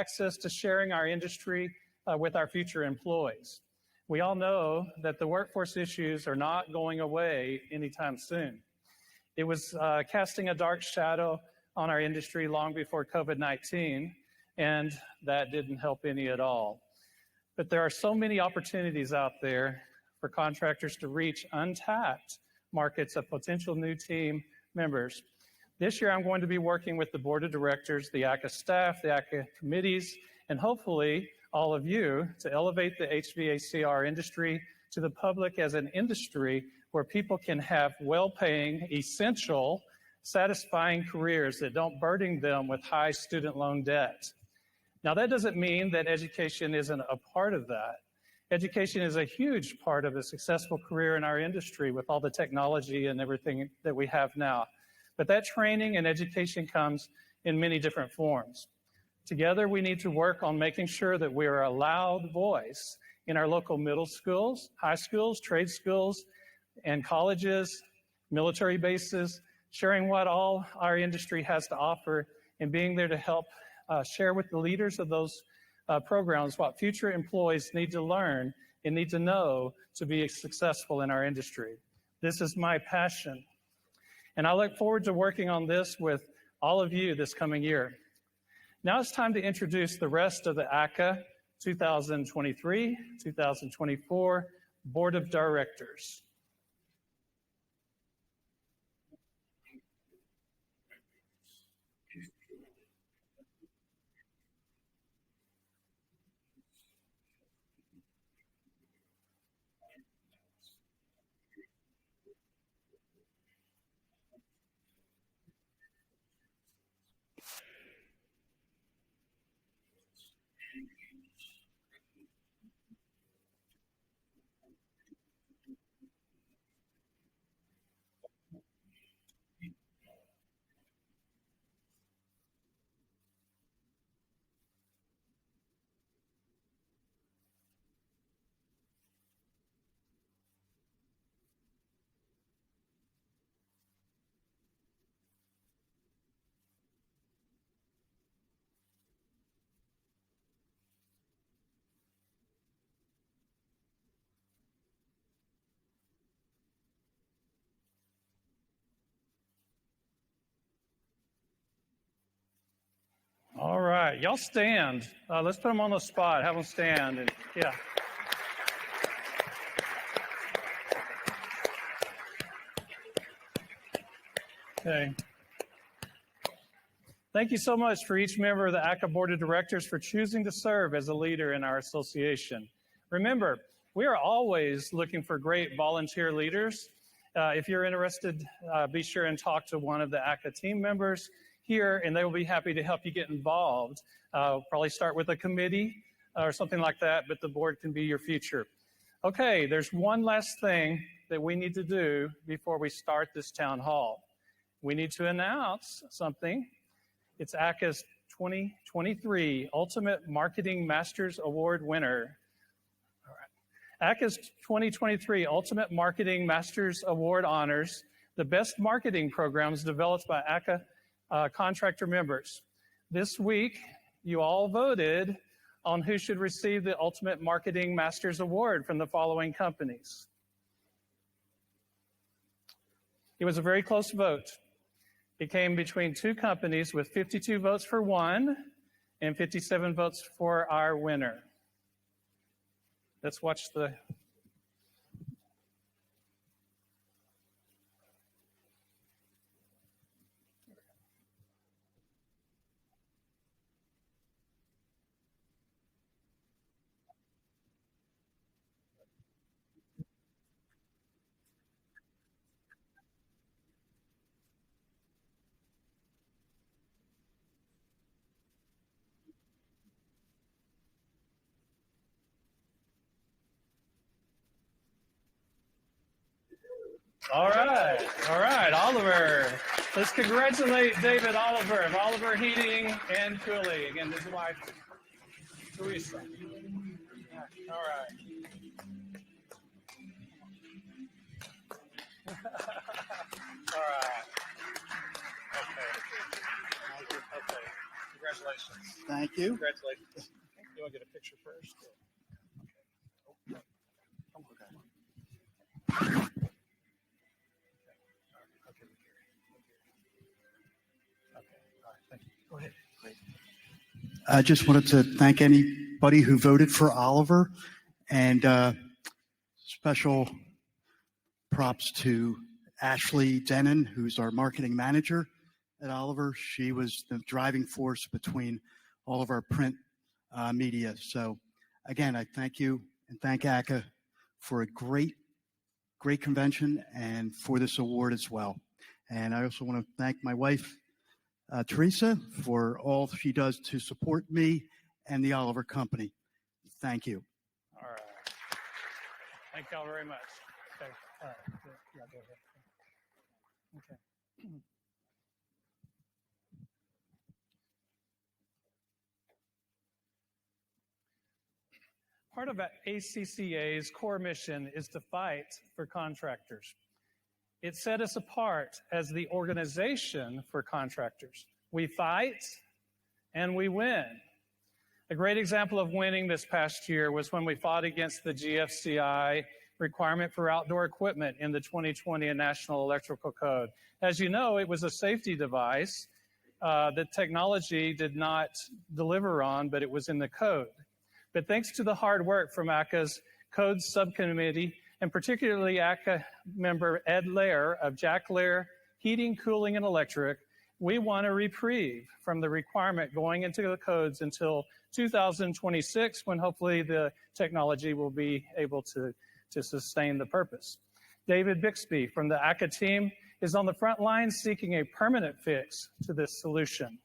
access to sharing our industry with our future employees. We all know that the workforce issues are not going away anytime soon. It was casting a dark shadow on our industry long before COVID-19, and that didn't help any at all. But there are so many opportunities out there for contractors to reach untapped markets of potential new team members. This year, I'm going to be working with the board of directors, the ACCA staff, the ACCA committees, and hopefully all of you to elevate the HVACR industry to the public as an industry where people can have well-paying, essential, satisfying careers that don't burden them with high student loan debt. Now, that doesn't mean that education isn't a part of that. Education is a huge part of a successful career in our industry with all the technology and everything that we have now. But that training and education comes in many different forms. Together, we need to work on making sure that we are a loud voice in our local middle schools, high schools, trade schools, and colleges, military bases, sharing what all our industry has to offer and being there to help share with the leaders of those programs what future employees need to learn and need to know to be successful in our industry. This is my passion. And I look forward to working on this with all of you this coming year. Now it's time to introduce the rest of the ACCA 2023-2024 Board of Directors. All right, y'all stand. Let's put them on the spot. Have them stand. And, yeah. Okay. Thank you so much for each member of the ACCA Board of Directors for choosing to serve as a leader in our association. Remember, we are always looking for great volunteer leaders. If you're interested, be sure and talk to one of the ACCA team members here, and they will be happy to help you get involved. Probably start with a committee or something like that, but the board can be your future. Okay, there's one last thing that we need to do before we start this town hall. We need to announce something. It's ACCA's 2023 Ultimate Marketing Masters Award winner. All right. ACCA's 2023 Ultimate Marketing Masters Award honors the best marketing programs developed by ACCA contractor members. This week, you all voted on who should receive the Ultimate Marketing Masters Award from the following companies. It was a very close vote. It came between two companies with 52 votes for one and 57 votes for our winner. Let's watch the All right, Oliver. Let's congratulate David Oliver of Oliver Heating and Cooling and his wife, Teresa. Yeah, all right. All right. Okay. Congratulations. Thank you. Congratulations. Okay. You want to get a picture first? Okay. Okay. All right. Thank you. Go ahead. Great. I just wanted to thank anybody who voted for Oliver, and special props to Ashley Denon, who's our marketing manager at Oliver. She was the driving force between all of our print media. So again, I thank you and thank ACCA for a great convention and for this award as well. And I also want to thank my wife, Teresa, for all she does to support me and the Oliver Company. Thank you. All right. Thank y'all very much. Okay. All right. Yeah, go ahead. Okay. Part of ACCA's core mission is to fight for contractors. It set us apart as the organization for contractors. We fight and we win. A great example of winning this past year was when we fought against the GFCI requirement for outdoor equipment in the 2020 National Electrical Code. As you know, it was a safety device that technology did not deliver on, but it was in the code. But thanks to the hard work from ACCA's Codes Subcommittee, and particularly ACCA member Ed Lair of Jack Lair Heating, Cooling, and Electric, we won a reprieve from the requirement going into the codes until 2026, when hopefully the technology will be able to sustain the purpose. David Bixby from the ACCA team is on the front lines seeking a permanent fix to this solution.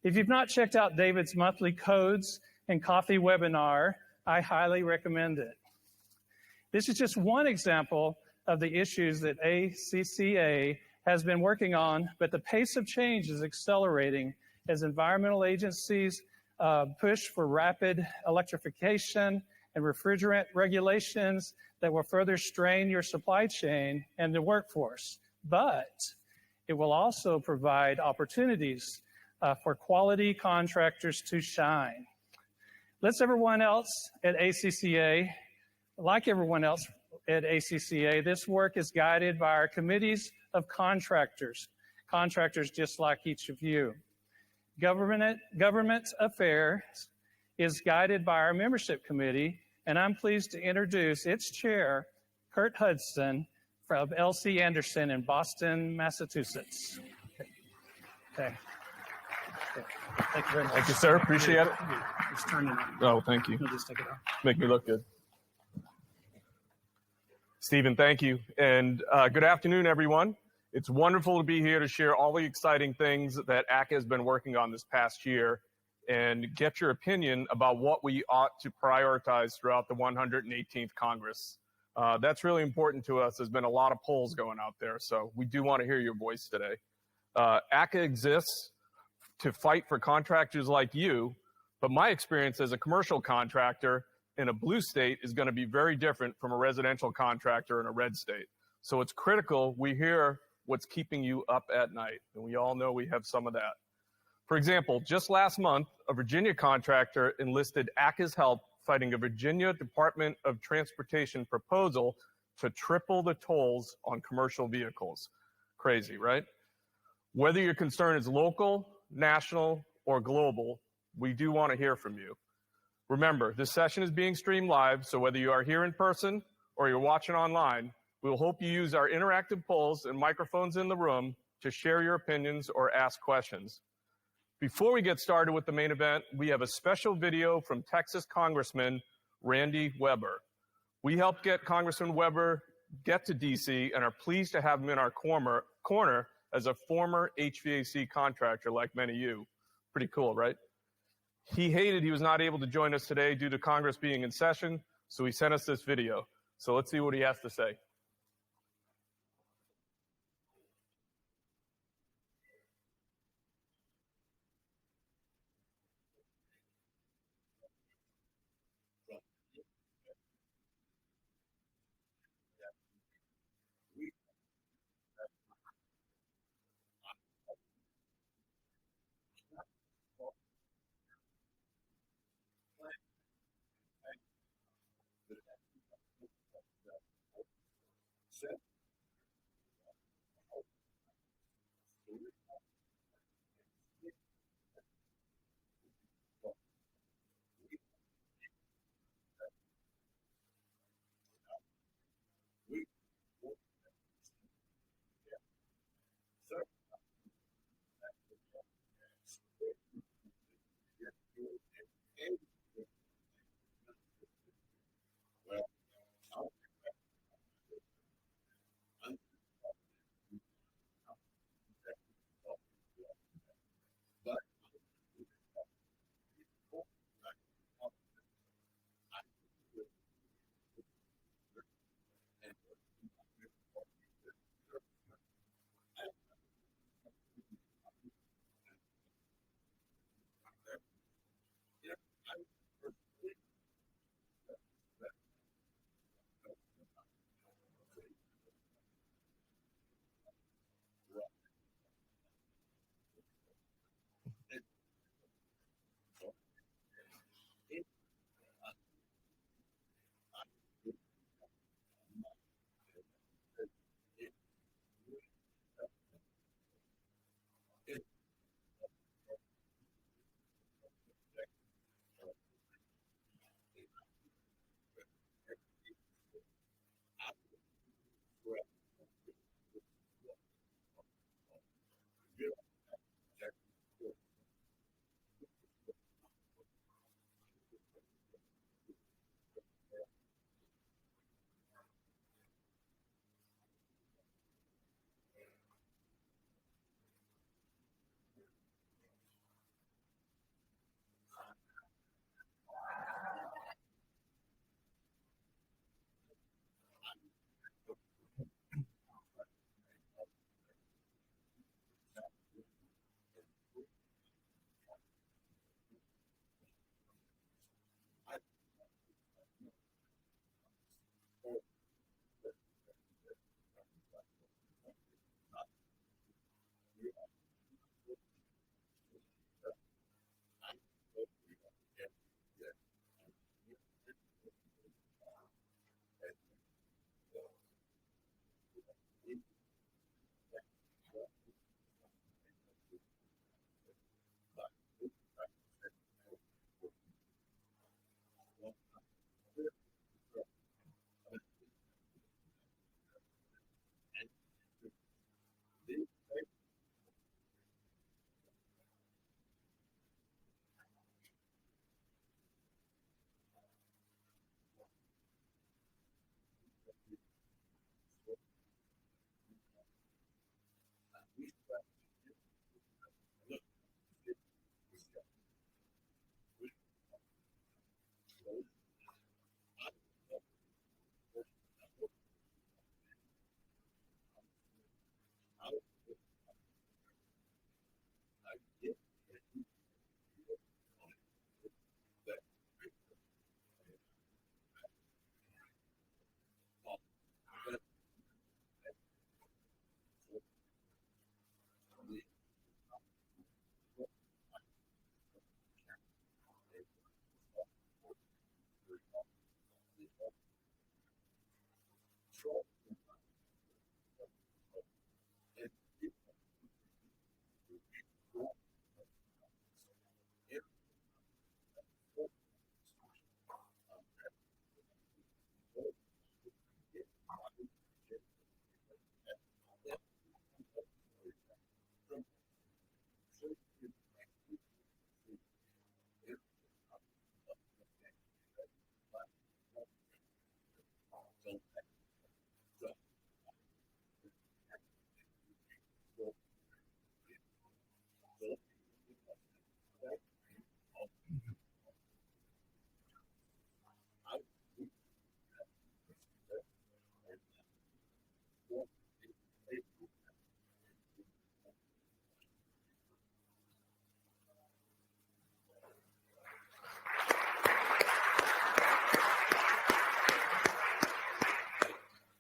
If you've not checked out David's monthly codes and coffee webinar, I highly recommend it. This is just one example of the issues that ACCA has been working on, but the pace of change is accelerating as environmental agencies push for rapid electrification and refrigerant regulations that will further strain your supply chain and the workforce. But it will also provide opportunities for quality contractors to shine. Like everyone else at ACCA, this work is guided by our committees of contractors just like each of you. Government Affairs is guided by our membership committee, and I'm pleased to introduce its chair, Kurt Hudson, from L.C. Anderson in Boston, Massachusetts. Okay. Thank you very much. Thank you, sir. Appreciate it. Just turn it on. Oh, thank you. You'll just take it off. Make me look good. Stephen, thank you. And good afternoon, everyone. It's wonderful to be here to share all the exciting things that ACCA has been working on this past year and get your opinion about what we ought to prioritize throughout the 118th Congress. That's really important to us. There's been a lot of polls going out there, so we do want to hear your voice today. ACCA exists to fight for contractors like you, but my experience as a commercial contractor in a blue state is going to be very different from a residential contractor in a red state. So it's critical we hear what's keeping you up at night, and we all know we have some of that. For example, just last month, a Virginia contractor enlisted ACCA's help fighting a Virginia Department of Transportation proposal to triple the tolls on commercial vehicles. Crazy, right? Whether your concern is local, national, or global, we do want to hear from you. Remember, this session is being streamed live, so whether you are here in person or you're watching online, we will hope you use our interactive polls and microphones in the room to share your opinions or ask questions. Before we get started with the main event, we have a special video from Texas Congressman Randy Weber. We helped get Congressman Weber get to DC and are pleased to have him in our corner as a former HVAC contractor like many of you. Pretty cool, right? He hated he was not able to join us today due to Congress being in session, so he sent us this video. So let's see what he has to say.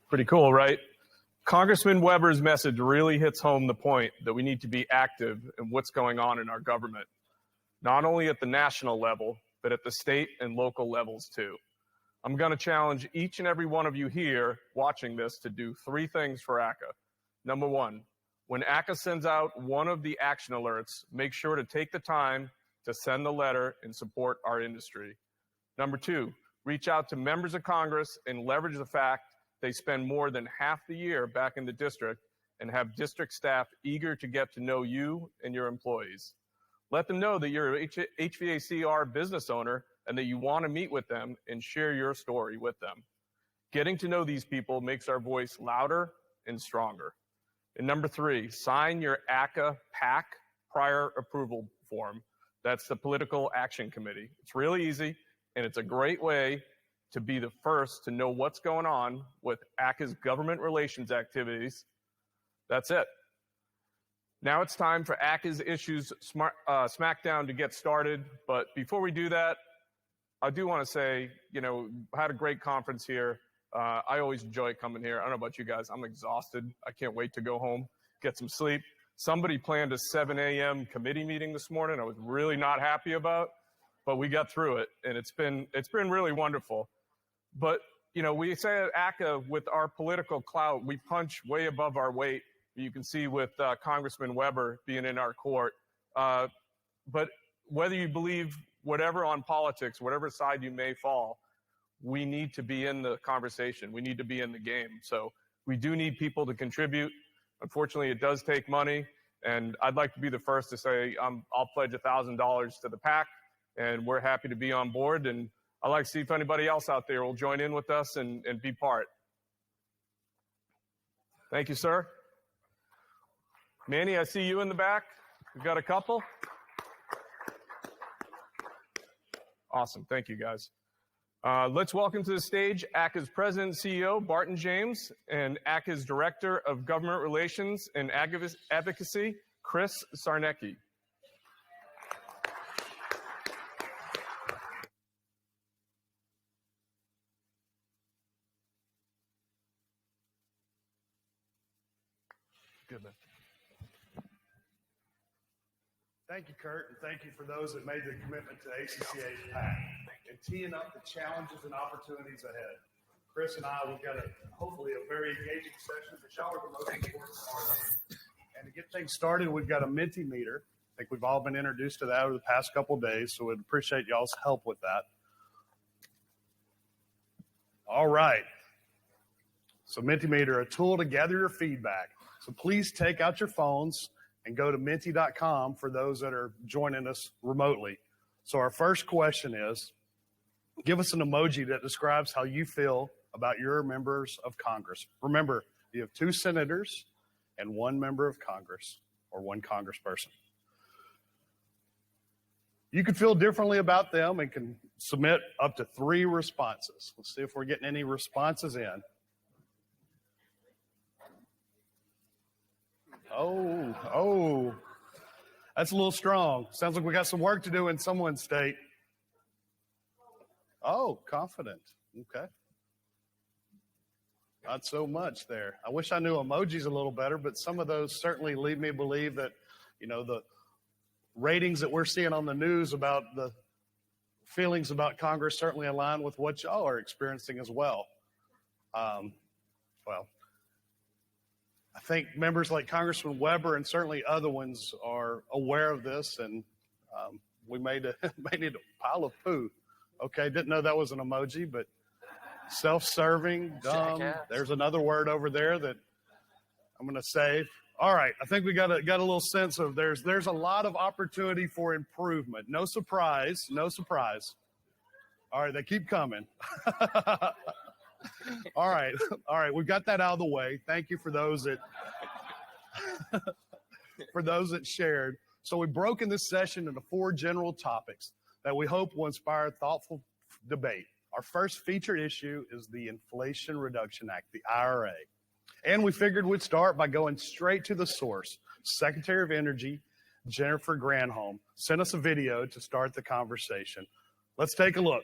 Pretty cool, right? Congressman Weber's message really hits home the point that we need to be active in what's going on in our government, not only at the national level, but at the state and local levels too. I'm going to challenge each and every one of you here watching this to do 3 things for ACCA. Number 1, when ACCA sends out one of the action alerts, make sure to take the time to send the letter and support our industry. Number 2, reach out to members of Congress and leverage the fact they spend more than half the year back in the district and have district staff eager to get to know you and your employees. Let them know that you're an HVACR business owner and that you want to meet with them and share your story with them. Getting to know these people makes our voice louder and stronger. And number 3, sign your ACCA PAC prior approval form. That's the Political Action Committee. It's really easy, and it's a great way to be the first to know what's going on with ACCA's government relations activities. That's it. Now it's time for ACCA's Issues Smackdown to get started. But before we do that, I do want to say, I had a great conference here. I always enjoy coming here. I don't know about you guys. I'm exhausted. I can't wait to go home, get some sleep. Somebody planned a 7 a.m. committee meeting this morning. I was really not happy about, but we got through it, and it's been really wonderful. But, we say at ACCA, with our political clout, we punch way above our weight. You can see with Congressman Weber being in our court. But whether you believe whatever on politics, whatever side you may fall, we need to be in the conversation. We need to be in the game. So we do need people to contribute. Unfortunately, it does take money. And I'd like to be the first to say I'll pledge $1,000 to the PAC, and we're happy to be on board. And I'd like to see if anybody else out there will join in with us and be part. Thank you, sir. Manny, I see you in the back. We've got a couple. Awesome. Thank you, guys. Let's welcome to the stage ACCA's President and CEO, Barton James, and ACCA's Director of Government Relations and Advocacy, Chris Sarnecki. Good, man. Thank you, Kurt, and thank you for those that made the commitment to ACCA's PAC and teeing up the challenges and opportunities ahead. Chris and I, we've got hopefully a very engaging session, but y'all are the most important part of it. And to get things started, we've got a Mentimeter. I think we've all been introduced to that over the past couple of days, so we'd appreciate y'all's help with that. All right. So Mentimeter, a tool to gather your feedback. So please take out your phones and go to menti.com for those that are joining us remotely. So our first question is, give us an emoji that describes how you feel about your members of Congress. Remember, you have 2 senators and 1 member of Congress or 1 congressperson. You can feel differently about them and can submit up to 3 responses. Let's see if we're getting any responses in. Oh, that's a little strong. Sounds like we got some work to do in someone's state. Oh, confident. Okay. Not so much there. I wish I knew emojis a little better, but some of those certainly lead me to believe that, the ratings that we're seeing on the news about the feelings about Congress certainly align with what y'all are experiencing as well. I think members like Congressman Weber and certainly other ones are aware of this, and we made a pile of poo. Okay, didn't know that was an emoji, but self-serving, dumb. There's another word over there that I'm going to save. All right, I think we got a little sense of there's a lot of opportunity for improvement. No surprise. All right, they keep coming. All right, we've got that out of the way. Thank you for those that shared. So we've broken this session into 4 general topics that we hope will inspire thoughtful debate. Our first featured issue is the Inflation Reduction Act, the IRA. And we figured we'd start by going straight to the source. Secretary of Energy, Jennifer Granholm, sent us a video to start the conversation. Let's take a look.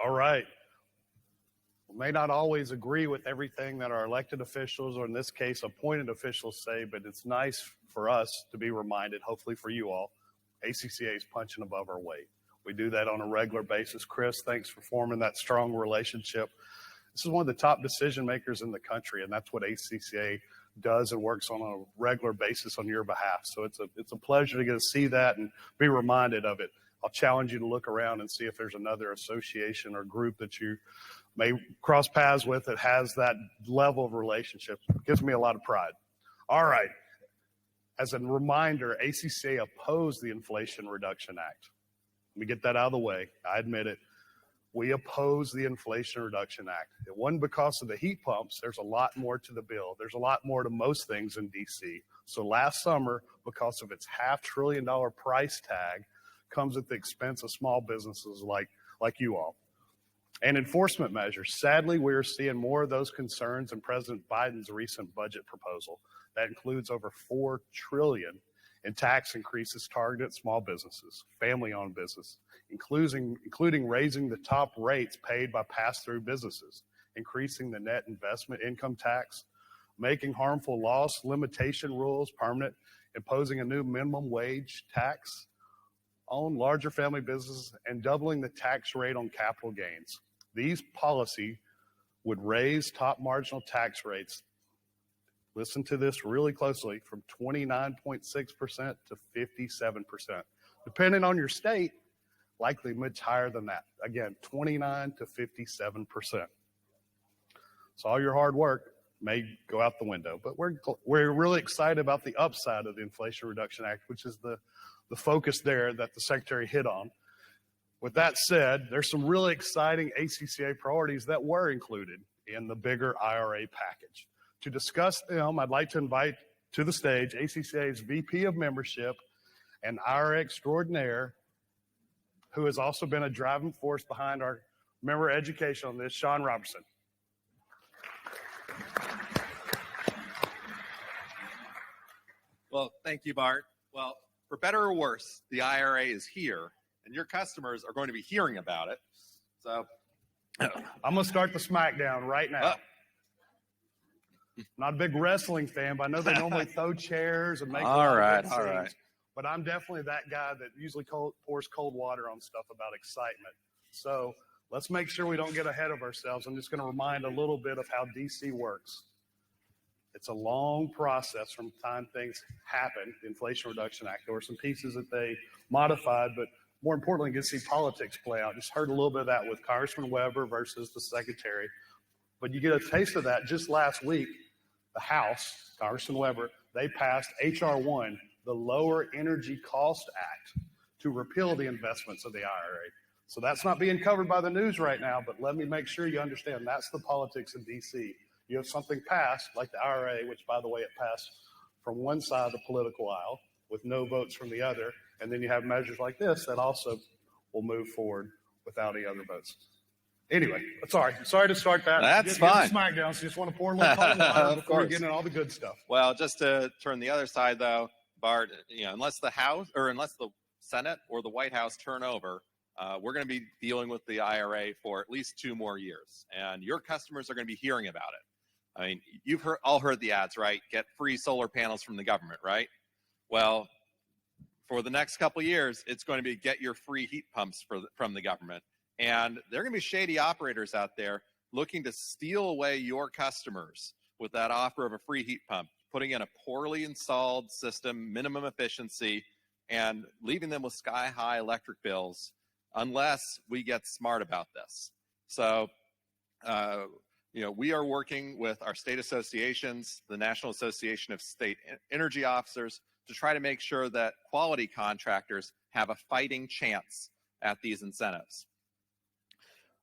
All right. We may not always agree with everything that our elected officials, or in this case, appointed officials say, but it's nice for us to be reminded, hopefully for you all, ACCA is punching above our weight. We do that on a regular basis. Chris, thanks for forming that strong relationship. This is one of the top decision makers in the country, and that's what ACCA does and works on a regular basis on your behalf. So it's a pleasure to get to see that and be reminded of it. I'll challenge you to look around and see if there's another association or group that you may cross paths with that has that level of relationship. It gives me a lot of pride. All right. As a reminder, ACCA opposed the Inflation Reduction Act. Let me get that out of the way. I admit it. We oppose the Inflation Reduction Act. It wasn't because of the heat pumps. There's a lot more to the bill. There's a lot more to most things in D.C. So last summer, because of its $500 billion price tag, comes at the expense of small businesses like you all. And enforcement measures. Sadly, we are seeing more of those concerns in President Biden's recent budget proposal. That includes over $4 trillion in tax increases targeted at small businesses, family-owned business, including raising the top rates paid by pass-through businesses, increasing the net investment income tax, making harmful loss limitation rules permanent, imposing a new minimum wage tax on larger family businesses, and doubling the tax rate on capital gains. These policies would raise top marginal tax rates, listen to this really closely, from 29.6% to 57%. Depending on your state, likely much higher than that. Again, 29 to 57%. So all your hard work may go out the window. But we're really excited about the upside of the Inflation Reduction Act, which is the focus there that the Secretary hit on. With that said, there's some really exciting ACCA priorities that were included in the bigger IRA package. To discuss them, I'd like to invite to the stage ACCA's VP of Membership and IRA extraordinaire, who has also been a driving force behind our member education on this, Sean Robertson. Well, thank you, Bart. Well, for better or worse, the IRA is here, and your customers are going to be hearing about it. So I'm going to start the Smackdown right now. Not a big wrestling fan, but I know they normally throw chairs and make all right. scenes. But I'm definitely that guy that usually pours cold water on stuff about excitement. So let's make sure we don't get ahead of ourselves. I'm just going to remind a little bit of how DC works. It's a long process from the time things happen. The Inflation Reduction Act, there were some pieces that they modified, but more importantly, you get to see politics play out. Just heard a little bit of that with Congressman Weber versus the Secretary. But you get a taste of that just last week. The House, Congressman Weber, they passed H.R. 1, the Lower Energy Cost Act, to repeal the investments of the IRA. So that's not being covered by the news right now, but let me make sure you understand that's the politics in D.C. You have something passed, like the IRA, which, by the way, it passed from one side of the political aisle with no votes from the other, and then you have measures like this that also will move forward without any other votes. Anyway, sorry to start that. That's fine. Smackdown, so just want to pour a little cold water before we get into all the good stuff. Well, just to turn the other side, though, Bart, unless the Senate or the White House turn over, we're going to be dealing with the IRA for at least 2 more years, and your customers are going to be hearing about it. I mean, you've all heard the ads, right? Get free solar panels from the government, right? Well, for the next couple of years, it's going to be get your free heat pumps from the government. And there are going to be shady operators out there looking to steal away your customers with that offer of a free heat pump, putting in a poorly installed system, minimum efficiency, and leaving them with sky-high electric bills unless we get smart about this. So, we are working with our state associations, the National Association of State Energy Officers, to try to make sure that quality contractors have a fighting chance at these incentives.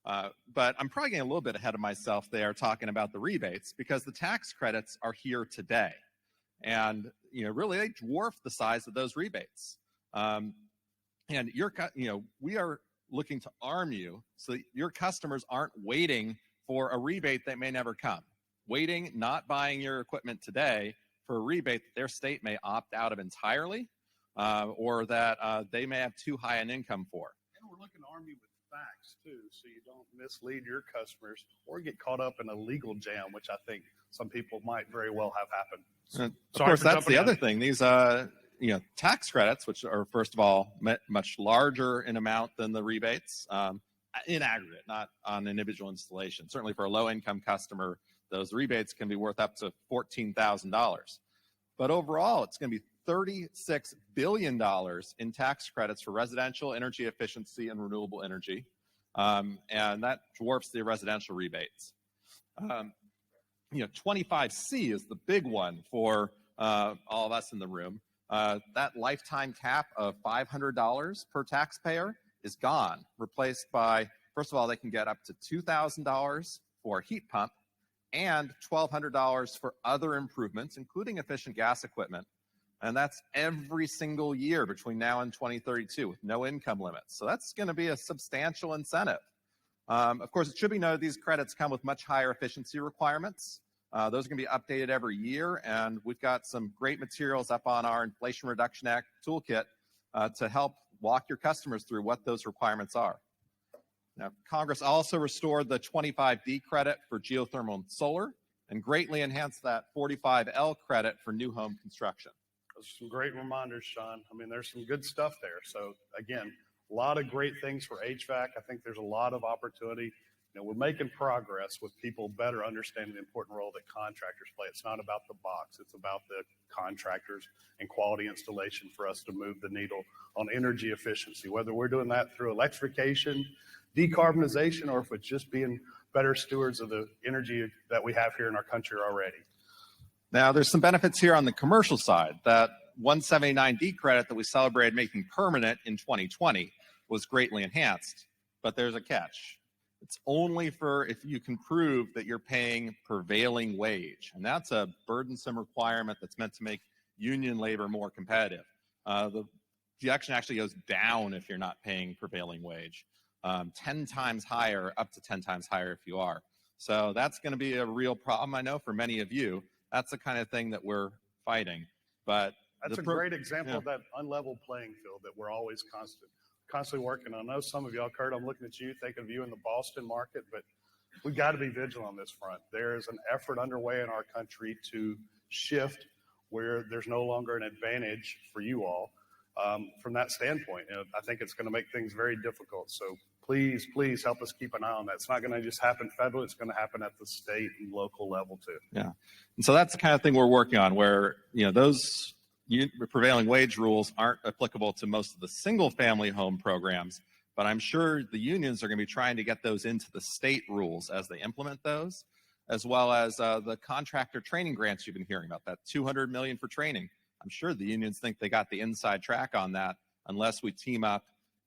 But I'm probably getting a little bit ahead of myself there talking about the rebates, because the tax credits are here today. And, really they dwarf the size of those rebates. And we are looking to arm you so that your customers aren't waiting for a rebate that may never come. Waiting, not buying your equipment today for a rebate that their state may opt out of entirely, or that they may have too high an income for. And we're looking to arm you with facts too, so you don't mislead your customers or get caught up in a legal jam, which I think some people might very well have happen. Of course, that's the other thing. These tax credits, which are first of all much larger in amount than the rebates in aggregate, not on individual installation. Certainly for a low-income customer, those rebates can be worth up to $14,000. But overall, it's going to be $36 billion in tax credits for residential energy efficiency and renewable energy, and that dwarfs the residential rebates. 25C is the big one for all of us in the room. That lifetime cap of $500 per taxpayer is gone, replaced by, first of all, they can get up to $2,000 for a heat pump and $1,200 for other improvements, including efficient gas equipment. And that's every single year between now and 2032 with no income limits. So that's going to be a substantial incentive. Of course, it should be noted these credits come with much higher efficiency requirements. Those are going to be updated every year, and we've got some great materials up on our Inflation Reduction Act toolkit to help walk your customers through what those requirements are. Now, Congress also restored the 25D credit for geothermal and solar and greatly enhanced that 45L credit for new home construction. Those are some great reminders, Sean. I mean, there's some good stuff there. So, again, a lot of great things for HVAC. I think there's a lot of opportunity. We're making progress with people better understanding the important role that contractors play. It's not about the box. It's about the contractors and quality installation for us to move the needle on energy efficiency, whether we're doing that through electrification, decarbonization, or if it's just being better stewards of the energy that we have here in our country already. Now, there's some benefits here on the commercial side. That 179D credit that we celebrated making permanent in 2020 was greatly enhanced, but there's a catch. It's only for if you can prove that you're paying prevailing wage, and that's a burdensome requirement that's meant to make union labor more competitive. The deduction actually goes down if you're not paying prevailing wage, 10 times higher, up to 10 times higher if you are. So that's going to be a real problem, I know, for many of you. That's the kind of thing that we're fighting. But That's a great example of that unlevel playing field that we're always constantly working on. I know some of y'all, Kurt, I'm looking at you, thinking of you in the Boston market, but we've got to be vigilant on this front. There is an effort underway in our country to shift where there's no longer an advantage for you all from that standpoint. I think it's going to make things very difficult. So please help us keep an eye on that. It's not going to just happen federally. It's going to happen at the state and local level too. Yeah. And so that's the kind of thing we're working on where, those prevailing wage rules aren't applicable to most of the single family home programs, but I'm sure the unions are going to be trying to get those into the state rules as they implement those, as well as the contractor training grants you've been hearing about, that $200 million for training. I'm sure the unions think they got the inside track on that unless we team up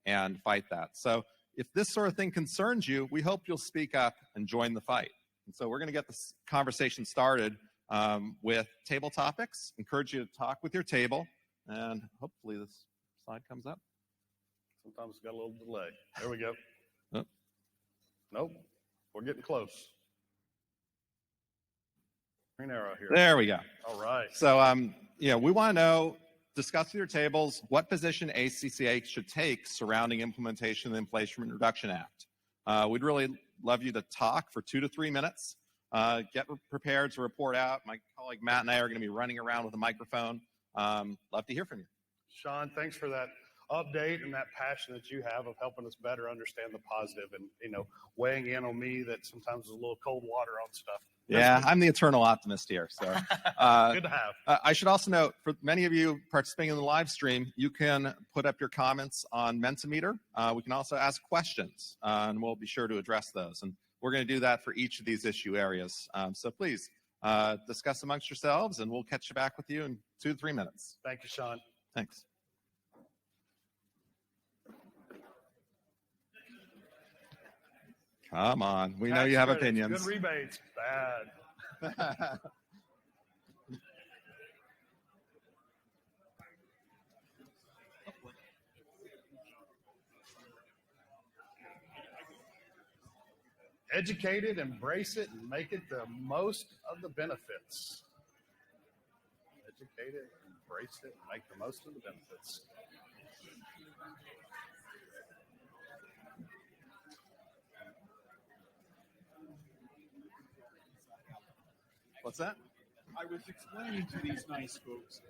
and fight that. So if this sort of thing concerns you, we hope you'll speak up and join the fight. And so we're going to get this conversation started with table topics. Encourage you to talk with your table, and hopefully this slide comes up. Sometimes it's got a little delay. There we go. Oh. Nope. We're getting close. Green arrow here. There we go. All right. So, we want to know, discuss with your tables, what position ACCA should take surrounding implementation of the Inflation Reduction Act. We'd really love you to talk for 2 to 3 minutes. Get prepared to report out. My colleague Matt and I are going to be running around with a microphone. Love to hear from you. Sean, thanks for that update and that passion that you have of helping us better understand the positive and, weighing in on me that sometimes is a little cold water on stuff. Yeah, I'm the eternal optimist here. So good to have. I should also note, for many of you participating in the live stream, you can put up your comments on Mentimeter. We can also ask questions, and we'll be sure to address those. And we're going to do that for each of these issue areas. So please discuss amongst yourselves, and we'll catch you back with you in 2 to 3 minutes. Thank you, Sean. Thanks. Come on. We know you have opinions. Good rebates. Bad. Educate it, embrace it, and make it the most of the benefits. Educate it, embrace it, and make the most of the benefits. What's that? I was explaining to these nice folks.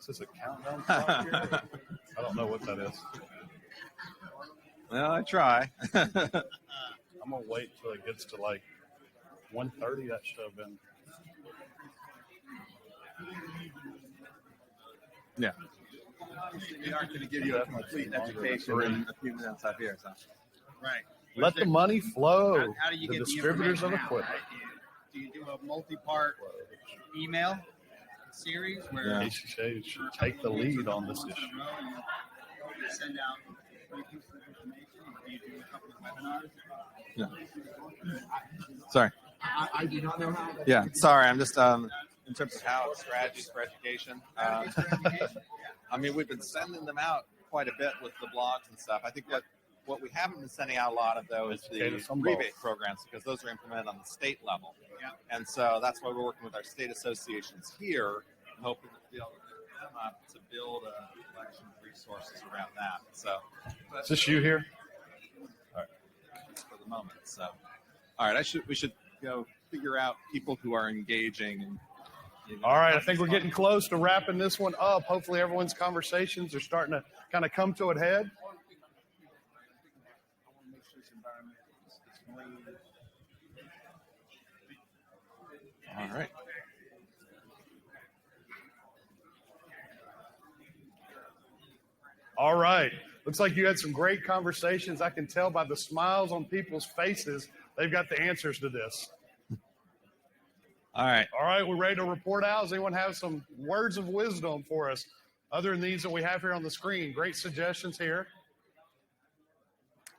Is this a countdown clock here? I don't know what that is. Well, I try. I'm going to wait till it gets to like 1:30. That should have been. Yeah. We aren't going to give you a complete education in a few minutes up here. So. Right. Let the money flow. How do you the get distributors of information out, equipment. right? Do you do a multi-part email series where ACCA should take the lead on this issue. you send out free pieces of information? Do you do a couple of webinars? Yeah. Sorry. I do not know how. Yeah. Sorry. I'm just in terms of how strategies for education. I mean, we've been sending them out quite a bit with the blogs and stuff. I think what we haven't been sending out a lot of, though, is the rebate programs, because those are implemented on the state level. Yeah. And so that's why we're working with our state associations here, hoping to be able to get them up to build a collection of resources around that. So Is this you here? All right. For the moment. So, all right, we should figure out people who are engaging. And, all right, I think we're getting close to wrapping this one up. Hopefully everyone's conversations are starting to kind of come to a head. All right. All right. Looks like you had some great conversations. I can tell by the smiles on people's faces, they've got the answers to this. All right. All right, we're ready to report out. Does anyone have some words of wisdom for us other than these that we have here on the screen? Great suggestions here.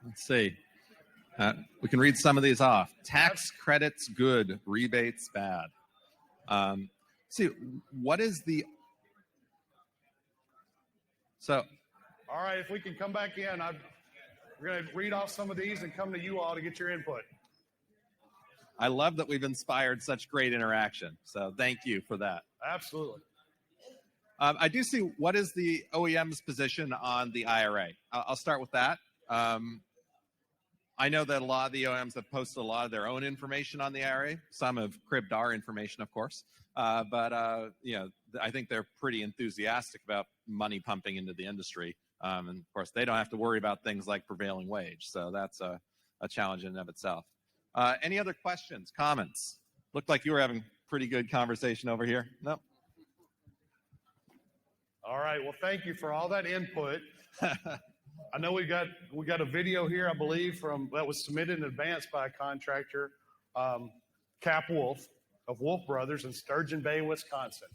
Let's see. We can read some of these off. Tax credits good, rebates bad. See, what is the... So... All right, if we can come back in, we're going to read off some of these and come to you all to get your input. I love that we've inspired such great interaction. So thank you for that. Absolutely. I do see, what is the OEM's position on the IRA? I'll start with that. I know that a lot of the OEMs have posted a lot of their own information on the IRA. Some have cribbed our information, of course. But you know, I think they're pretty enthusiastic about money pumping into the industry. And of course, they don't have to worry about things like prevailing wage. So that's a challenge in and of itself. Any other questions, comments? Looked like you were having pretty good conversation over here. Nope. All right. Well, thank you for all that input. I know we got a video here, I believe, that was submitted in advance by a contractor, Cap Wolf of Wolf Brothers in Sturgeon Bay, Wisconsin.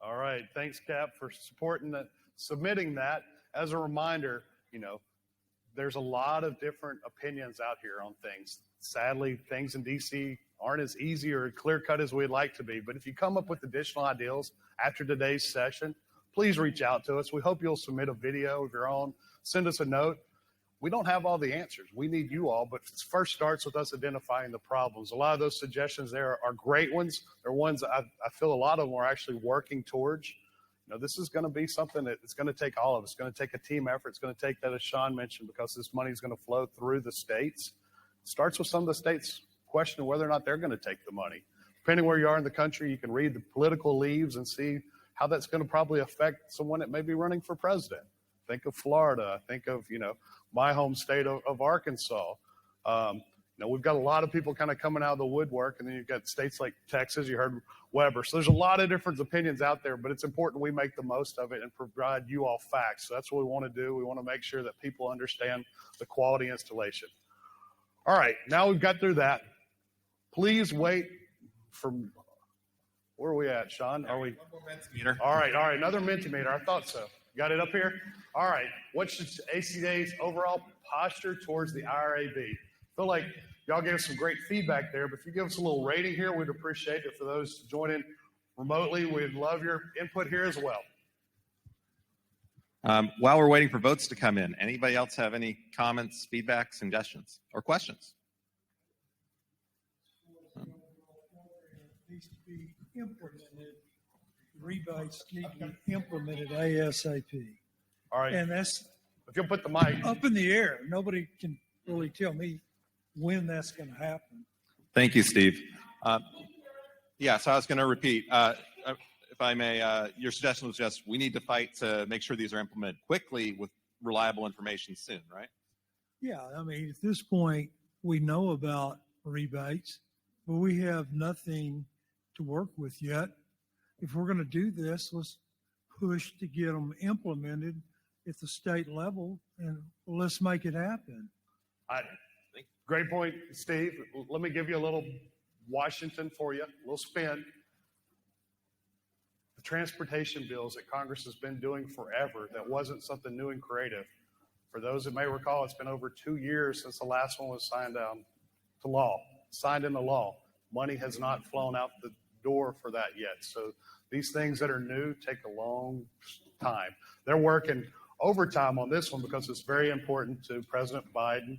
All right. Thanks, Cap, for submitting that. As a reminder, you know, there's a lot of different opinions out here on things. Sadly, things in DC aren't as easy or clear cut as we'd like to be. But if you come up with additional ideas after today's session, please reach out to us. We hope you'll submit a video of your own. Send us a note. We don't have all the answers. We need you all, but it first starts with us identifying the problems. A lot of those suggestions there are great ones. They're ones I feel a lot of them are actually working towards. You know, this is going to be something that it's going to take all of us. It's going to take a team effort. It's going to take that, as Sean mentioned, because this money is going to flow through the states. It starts with some of the states questioning whether or not they're going to take the money. Depending where you are in the country, you can read the political leaves and see how that's going to probably affect someone that may be running for president. Think of Florida. Think of, you know, my home state of Arkansas. You know, we've got a lot of people kind of coming out of the woodwork, and then you've got states like Texas. You heard Weber. So there's a lot of different opinions out there, but it's important we make the most of it and provide you all facts. So that's what we want to do. We want to make sure that people understand the quality installation. All right, now we've got through that. Please wait for, where are we at, Sean? Are we? All right, another Mentimeter. I thought so. Got it up here? All right. What should ACCA's overall posture towards the IRA be? I feel like y'all gave us some great feedback there, but if you give us a little rating here, we'd appreciate it. For those joining remotely, we'd love your input here as well. While we're waiting for votes to come in, anybody else have any comments, feedback, suggestions, or questions? Needs to be implemented. Rebates need to be implemented ASAP. All right. And that's If you'll put the mic. up in the air. Nobody can really tell me when that's going to happen. Thank you, Steve. Yeah, so I was going to repeat, if I may, your suggestion was just we need to fight to make sure these are implemented quickly with reliable information soon, right? Yeah, I mean, at this point, we know about rebates, but we have nothing to work with yet. If we're going to do this, let's push to get them implemented at the state level, and let's make it happen. Great point, Steve. Let me give you a little Washington for you, a little spin. The transportation bills that Congress has been doing forever, that wasn't something new and creative. For those that may recall, it's been over 2 years since the last one was signed into law. Money has not flown out the door for that yet. So these things that are new take a long time. They're working overtime on this one because it's very important to President Biden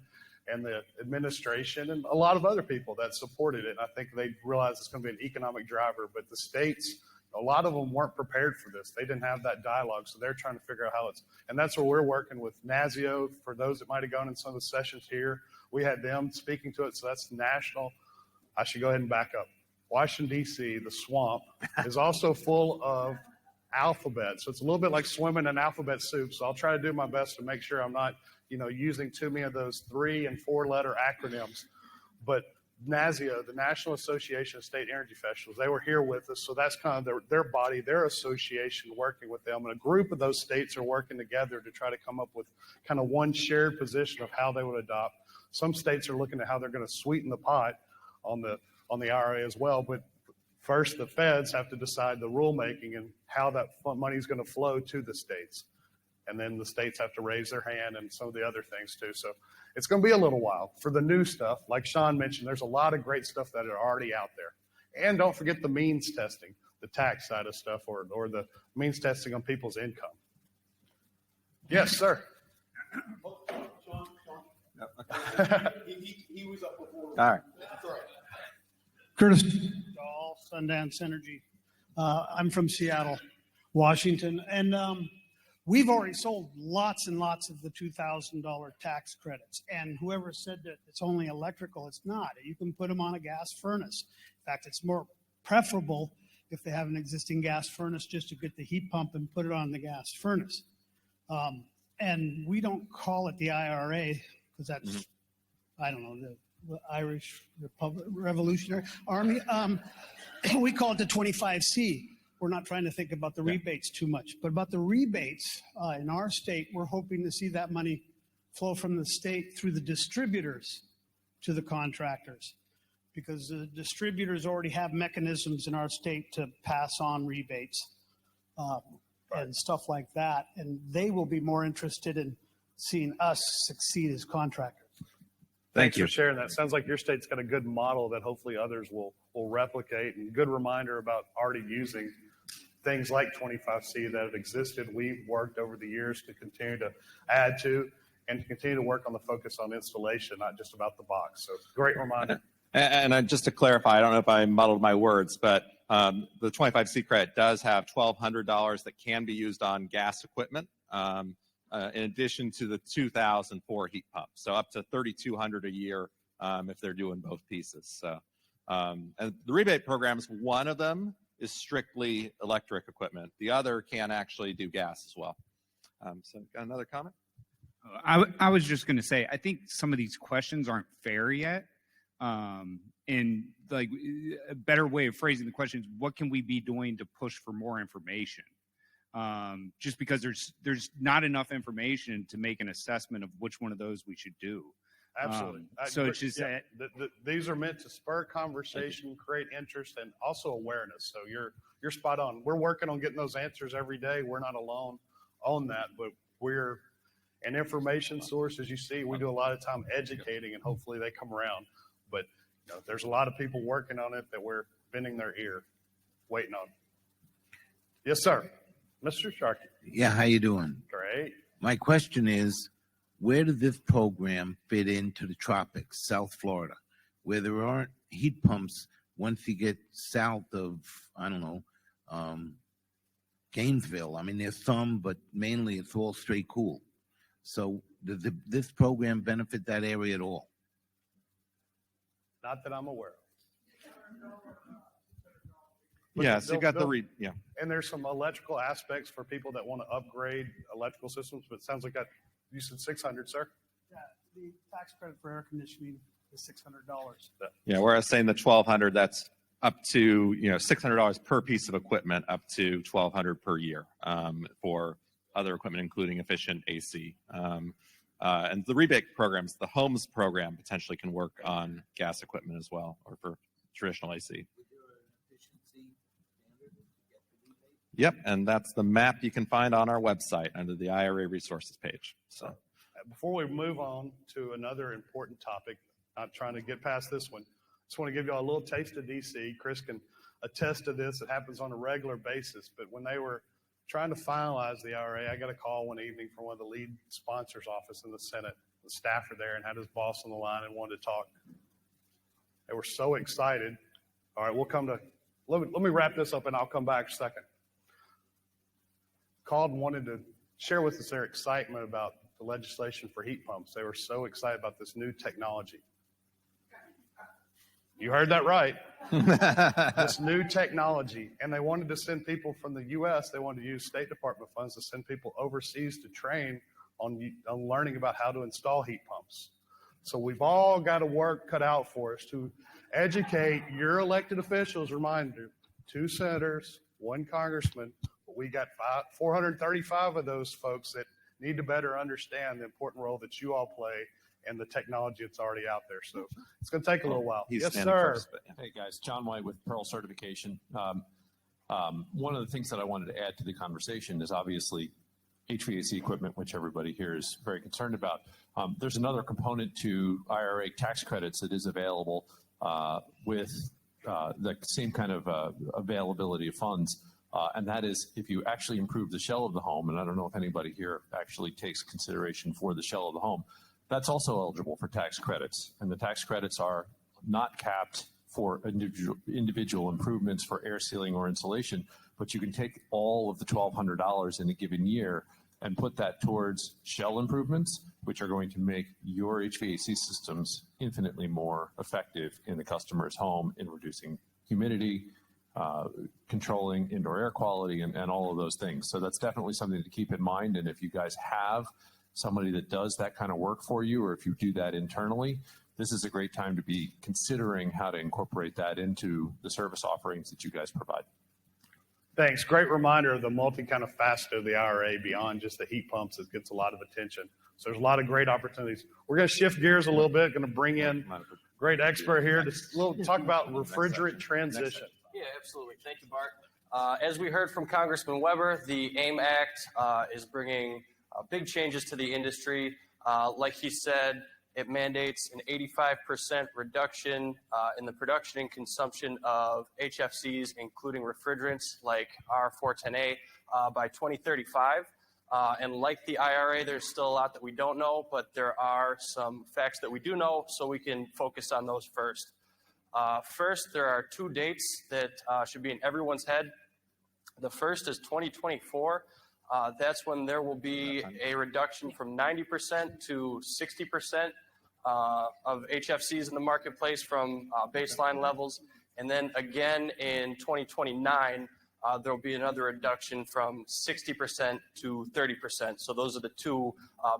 and the administration and a lot of other people that supported it. I think they realize it's going to be an economic driver, but the states, a lot of them weren't prepared for this. They didn't have that dialogue, so they're trying to figure out how and that's where we're working with NASIO. For those that might have gone in some of the sessions here, we had them speaking to it, so that's national. I should go ahead and back up. Washington, D.C., the swamp, is also full of alphabet. So it's a little bit like swimming in alphabet soup. So I'll try to do my best to make sure I'm not, using too many of those 3- and 4-letter acronyms. But NASIO, the National Association of State Energy Professionals, they were here with us. So that's kind of their body, their association working with them. And a group of those states are working together to try to come up with kind of one shared position of how they would adopt. Some states are looking at how they're going to sweeten the pot. on the IRA as well. But first, the feds have to decide the rulemaking and how that money is going to flow to the states. And then the states have to raise their hand and some of the other things too. So it's going to be a little while for the new stuff. Like Sean mentioned, there's a lot of great stuff that are already out there. And don't forget the means testing, the tax side of stuff, or the means testing on people's income. Yes, sir. He was up before. All right. Curtis Dahl, Sundance Energy. I'm from Seattle, Washington, and we've already sold lots and lots of the $2,000 tax credits. And whoever said that it's only electrical, it's not. You can put them on a gas furnace. In fact, it's more preferable if they have an existing gas furnace just to get the heat pump and put it on the gas furnace. And we don't call it the IRA because that's, I don't know, the Irish Republic, Revolutionary Army. We call it the 25C. We're not trying to think about the rebates too much, but about the rebates in our state, we're hoping to see that money flow from the state through the distributors to the contractors, because the distributors already have mechanisms in our state to pass on rebates and stuff like that, and they will be more interested in seeing us succeed as contractors. Thanks for sharing that. Sounds like your state's got a good model that hopefully others will replicate, and good reminder about already using things like 25C that have existed. We've worked over the years to continue to add to and to continue to work on the focus on installation, not just about the box. So great reminder. And just to clarify, I don't know if I muddled my words, but the 25C credit does have $1,200 that can be used on gas equipment, in addition to the $2,000 for heat pumps. So up to $3,200 a year if they're doing both pieces. So, and the rebate programs, one of them is strictly electric equipment. The other can actually do gas as well. So got another comment? I was just going to say, I think some of these questions aren't fair yet. And like a better way of phrasing the question is, what can we be doing to push for more information? Just because there's not enough information to make an assessment of which one of those we should do. Absolutely. So it's just these are meant to spur conversation, create interest, and also awareness. So you're spot on. We're working on getting those answers every day. We're not alone on that, but we're an information source. As you see, we do a lot of time educating, and hopefully they come around. But there's a lot of people working on it that we're bending their ear, waiting on. Yes, sir. Mr. Sharkey. Yeah, how you doing? Great. My question is, where did this program fit into the tropics, South Florida, where there aren't heat pumps once you get south of, I don't know, Gainesville? I mean, there's some, but mainly it's all straight cool. So does this program benefit that area at all? Not that I'm aware of. Yes, you got And there's some electrical aspects for people that want to upgrade electrical systems, but it sounds like that you said 600, sir? Yeah, the tax credit for air conditioning is $600. Yeah, whereas saying the 1,200, that's up to $600 per piece of equipment, up to 1,200 per year for other equipment, including efficient AC. And the rebate programs, the homes program potentially can work on gas equipment as well, or for traditional AC. Yep, and that's the map you can find on our website under the IRA resources page. So, before we move on to another important topic, not trying to get past this one, just want to give you all a little taste of DC. Chris can attest to this. It happens on a regular basis. But when they were trying to finalize the IRA, I got a call one evening from one of the lead sponsors' office in the Senate. The staff were there and had his boss on the line and wanted to talk. They were so excited. All right, we'll come to, let me wrap this up and I'll come back a second. Called and wanted to share with us their excitement about the legislation for heat pumps. They were so excited about this new technology. You heard that right. This new technology. And they wanted to send people from the U.S., they wanted to use State Department funds to send people overseas to train on learning about how to install heat pumps. So we've all got a work cut out for us to educate your elected officials. Reminder, 2 senators, 1 congressman. But we got 435 of those folks that need to better understand the important role that you all play and the technology that's already out there. So it's going to take a little while. He's Yes, standing sir. first, but, yeah. Hey guys, John White with Pearl Certification. One of the things that I wanted to add to the conversation is obviously HVAC equipment, which everybody here is very concerned about. There's another component to IRA tax credits that is available with the same kind of availability of funds. And that is if you actually improve the shell of the home, and I don't know if anybody here actually takes consideration for the shell of the home, that's also eligible for tax credits. And the tax credits are not capped for individual improvements for air sealing or insulation, but you can take all of the $1,200 in a given year and put that towards shell improvements, which are going to make your HVAC systems infinitely more effective in the customer's home in reducing humidity, controlling indoor air quality, and all of those things. So that's definitely something to keep in mind. And if you guys have somebody that does that kind of work for you, or if you do that internally, this is a great time to be considering how to incorporate that into the service offerings that you guys provide. Thanks. Great reminder of the kind of facet of the IRA beyond just the heat pumps that gets a lot of attention. So there's a lot of great opportunities. We're going to shift gears a little bit. Going to bring in a great expert here to talk about refrigerant transition. Yeah, absolutely. Thank you, Bart. As we heard from Congressman Weber, the AIM Act is bringing big changes to the industry. Like he said, it mandates an 85% reduction in the production and consumption of HFCs, including refrigerants like R410A, by 2035. And like the IRA, there's still a lot that we don't know, but there are some facts that we do know, so we can focus on those first. First, there are two dates that should be in everyone's head. The first is 2024. That's when there will be a reduction from 90% to 60% of HFCs in the marketplace from baseline levels. And then again in 2029, there will be another reduction from 60% to 30%. So those are the two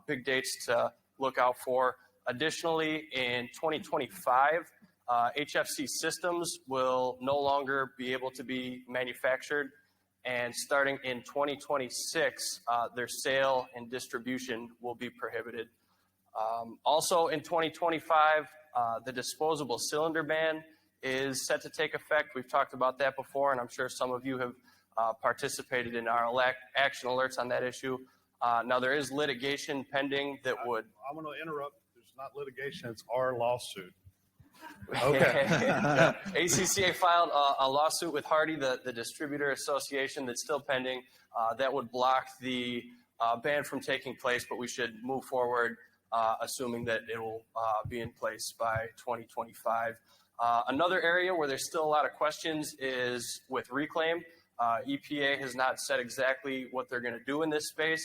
big dates to look out for. Additionally, in 2025, HFC systems will no longer be able to be manufactured. And starting in 2026, their sale and distribution will be prohibited. Also in 2025, the disposable cylinder ban is set to take effect. We've talked about that before, and I'm sure some of you have participated in our action alerts on that issue. Now, there is litigation pending that would... I'm going to interrupt. There's not litigation. It's our lawsuit. Okay. ACCA filed a lawsuit with Hardy, the distributor association, that's still pending. That would block the ban from taking place, but we should move forward assuming that it will be in place by 2025. Another area where there's still a lot of questions is with reclaim. EPA has not said exactly what they're going to do in this space,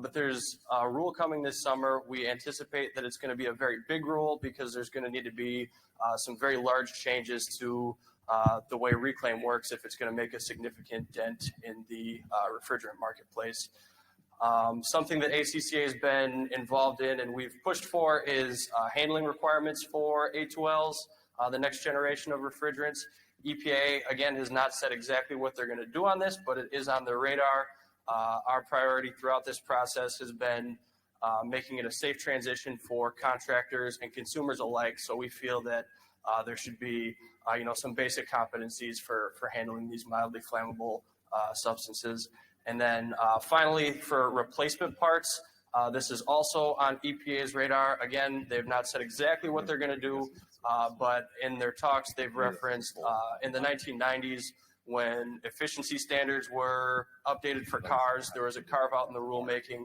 but there's a rule coming this summer. We anticipate that it's going to be a very big rule because there's going to need to be some very large changes to the way reclaim works if it's going to make a significant dent in the refrigerant marketplace. Something that ACCA has been involved in and we've pushed for is handling requirements for A2Ls, the next generation of refrigerants. EPA, again, has not said exactly what they're going to do on this, but it is on their radar. Our priority throughout this process has been making it a safe transition for contractors and consumers alike. So we feel that there should be, some basic competencies for handling these mildly flammable substances. And then finally, for replacement parts, this is also on EPA's radar. Again, they've not said exactly what they're going to do, but in their talks, they've referenced in the 1990s when efficiency standards were updated for cars, there was a carve out in the rulemaking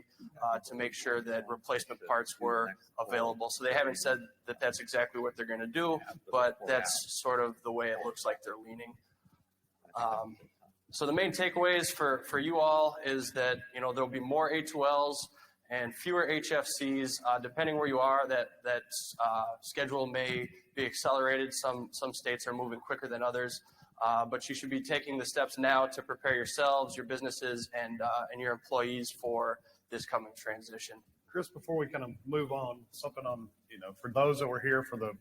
to make sure that replacement parts were available. So they haven't said that that's exactly what they're going to do, but that's sort of the way it looks like they're leaning. So the main takeaways for you all is that, there'll be more A2Ls and fewer HFCs. Depending where you are, that schedule may be accelerated. Some states are moving quicker than others. But you should be taking the steps now to prepare yourselves, your businesses, and your employees for this coming transition. Chris, before we kind of move on, something on, for those that were here for the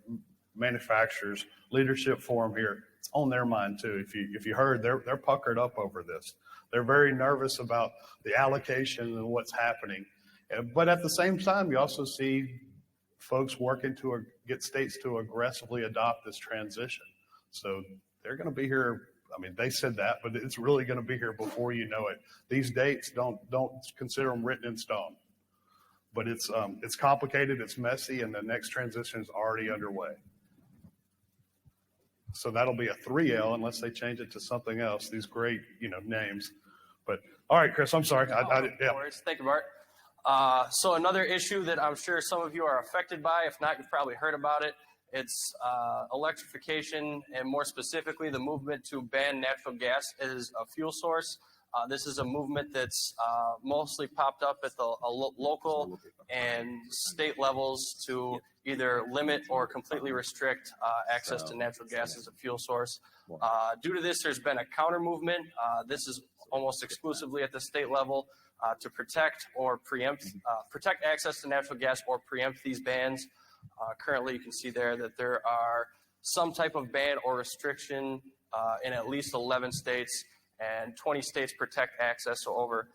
manufacturers leadership forum here, it's on their mind too. If you heard, they're puckered up over this. They're very nervous about the allocation and what's happening. But at the same time, you also see folks working to get states to aggressively adopt this transition. So they're going to be here. I mean, they said that, but it's really going to be here before you know it. These dates, don't consider them written in stone. But it's complicated, it's messy, and the next transition is already underway. So that'll be a 3L unless they change it to something else. These great, names. But all right, Chris, I'm sorry. No worries. Thank you, Bart. So another issue that I'm sure some of you are affected by, if not, you've probably heard about it. It's electrification, and more specifically, the movement to ban natural gas as a fuel source. This is a movement that's mostly popped up at the local and state levels to either limit or completely restrict access to natural gas as a fuel source. Due to this, there's been a counter movement. This is almost exclusively at the state level to protect access to natural gas or preempt these bans. Currently, you can see there that there are some type of ban or restriction in at least 11 states, and 20 states protect access, so over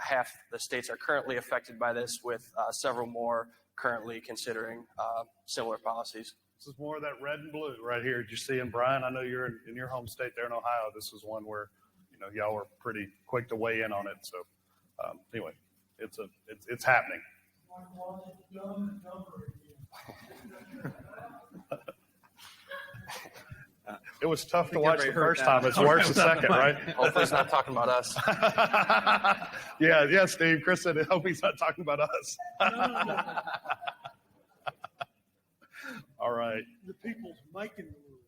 half the states are currently affected by this, with several more currently considering similar policies. This is more of that red and blue right here. Did you see? And Brian, I know you're in your home state there in Ohio. This is one where y'all were pretty quick to weigh in on it. So anyway, it's happening. It was tough to watch the first time. It's worse the second, right? Hopefully he's not talking about us. Yeah, Steve. Chris said, I hope he's not talking about us. All right. The people's making the rules.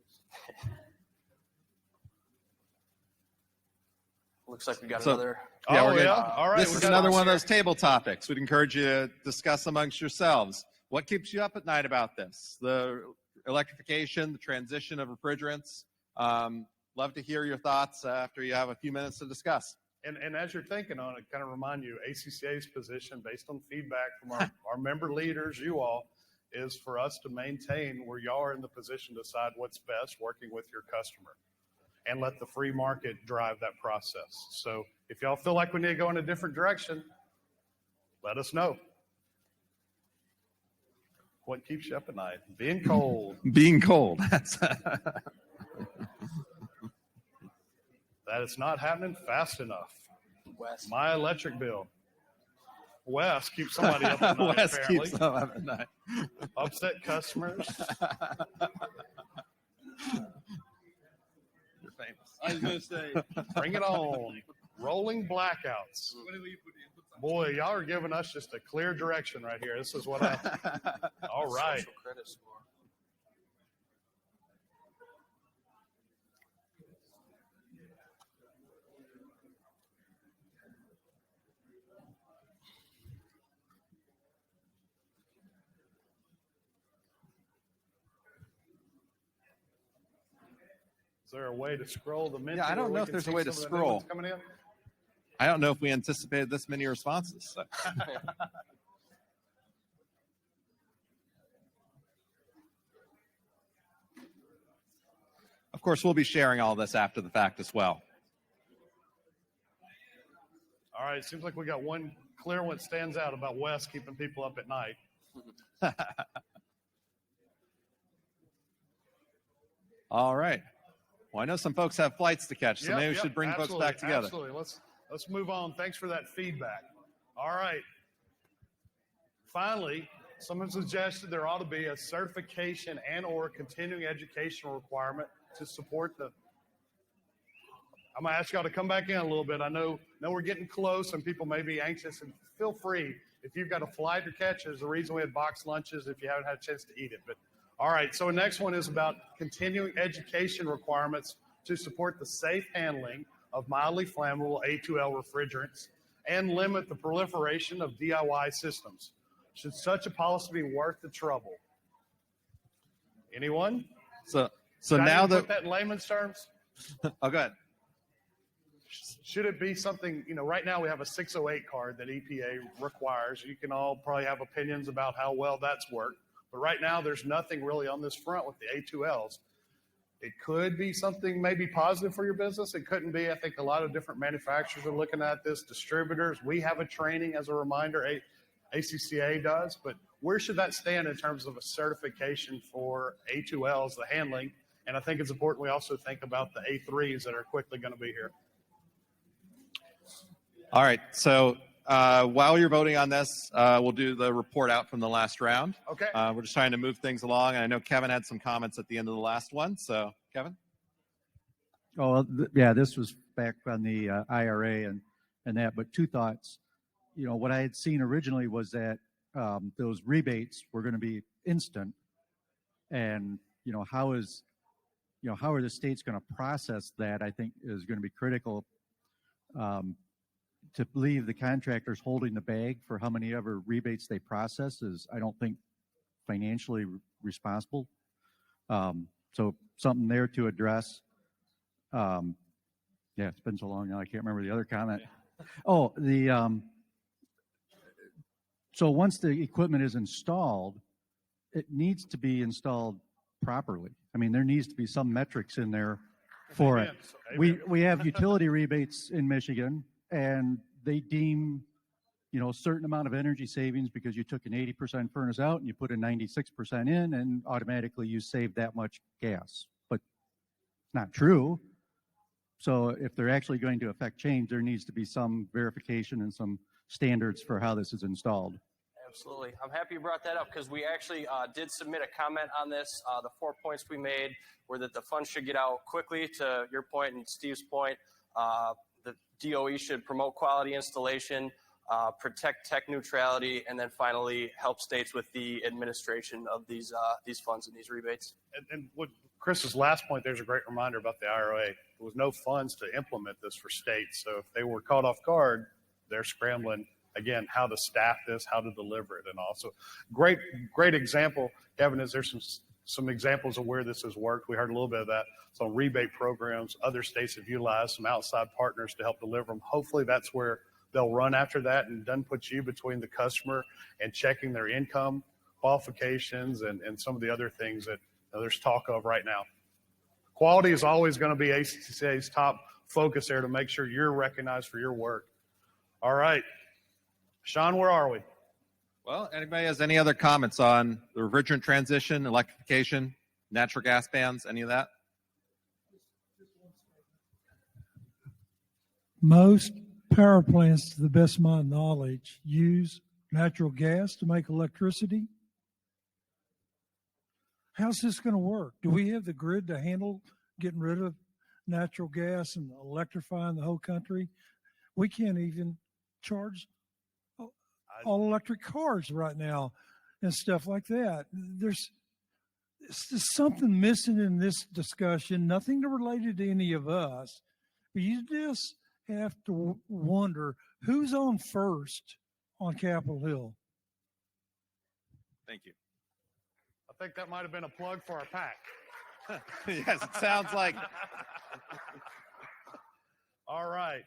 Looks like we got another. Yeah, Oh, we're good. yeah? All right. This is another one of those table topics. We'd encourage you to discuss amongst yourselves. What keeps you up at night about this? The electrification, the transition of refrigerants. Love to hear your thoughts after you have a few minutes to discuss. And as you're thinking on it, kind of remind you, ACCA's position, based on feedback from our member leaders, you all, is for us to maintain where y'all are in the position to decide what's best working with your customer and let the free market drive that process. So if y'all feel like we need to go in a different direction, let us know. What keeps you up at night? Being cold. Being cold. That it's not happening fast enough. Wes. My electric bill. Wes keeps somebody up at night, Wes apparently. keeps them up at night. Upset customers. You're famous. I was going to say. Bring it on. Rolling blackouts. Boy, y'all are giving us just a clear direction right here. This is what all right. Social credit score. Is there a way to scroll the menu? Yeah, I don't know if there's a way to scroll. Coming in? I don't know if we anticipated this many responses. So. Of course, we'll be sharing all this after the fact as well. All right, seems like we got one clear one that stands out about Wes keeping people up at night. All right. Well, I know some folks have flights to catch, so maybe we should bring folks back together. Absolutely. Let's move on. Thanks for that feedback. All right. Finally, someone suggested there ought to be a certification and or continuing education requirement to support the. I'm going to ask y'all to come back in a little bit. I know we're getting close and people may be anxious, and feel free. If you've got a flight to catch, there's a reason we had boxed lunches if you haven't had a chance to eat it. But all right, so the next one is about continuing education requirements to support the safe handling of mildly flammable A2L refrigerants and limit the proliferation of DIY systems. Should such a policy be worth the trouble? Anyone? So Should I now even put that in layman's terms? Oh, go ahead. Should it be something, right now we have a 608 card that EPA requires. You can all probably have opinions about how well that's worked. But right now, there's nothing really on this front with the A2Ls. It could be something maybe positive for your business. It couldn't be. I think a lot of different manufacturers are looking at this, distributors. We have a training, as a reminder, ACCA does. But where should that stand in terms of a certification for A2Ls, the handling? And I think it's important we also think about the A3s that are quickly going to be here. All right. So while you're voting on this, we'll do the report out from the last round. Okay. We're just trying to move things along. And I know Kevin had some comments at the end of the last one. So, Kevin? Oh, yeah, this was back on the IRA and that, but two thoughts. You know, what I had seen originally was that those rebates were going to be instant. And, how are the states going to process that, I think is going to be critical. To leave the contractors holding the bag for how many ever rebates they process is, I don't think, financially responsible. So something there to address. Yeah, it's been so long now, I can't remember the other comment. Oh, so once the equipment is installed, it needs to be installed properly. I mean, there needs to be some metrics in there for it. We have utility rebates in Michigan, and they deem, a certain amount of energy savings because you took an 80% furnace out and you put a 96% in, and automatically you save that much gas. But not true. So if they're actually going to affect change, there needs to be some verification and some standards for how this is installed. Absolutely. I'm happy you brought that up because we actually did submit a comment on this. The 4 points we made were that the funds should get out quickly, to your point and Steve's point. The DOE should promote quality installation, protect tech neutrality, and then finally help states with the administration of these funds and these rebates. And what Chris's last point, there's a great reminder about the IRA. There was no funds to implement this for states. So if they were caught off guard, they're scrambling, again, how to staff this, how to deliver it. And also, great example, Kevin, is there's some examples of where this has worked. We heard a little bit of that. So rebate programs, other states have utilized some outside partners to help deliver them. Hopefully that's where they'll run after that and doesn't put you between the customer and checking their income qualifications and some of the other things that there's talk of right now. Quality is always going to be ACCA's top focus there to make sure you're recognized for your work. All right. Sean, where are we? Well, anybody has any other comments on the refrigerant transition, electrification, natural gas bans, any of that? Most power plants, to the best of my knowledge, use natural gas to make electricity. How's this going to work? Do we have the grid to handle getting rid of natural gas and electrifying the whole country? We can't even charge all electric cars right now and stuff like that. There's something missing in this discussion, nothing related to any of us. But you just have to wonder who's on first on Capitol Hill. Thank you. I think that might have been a plug for our PAC. Yes, it sounds like. All right.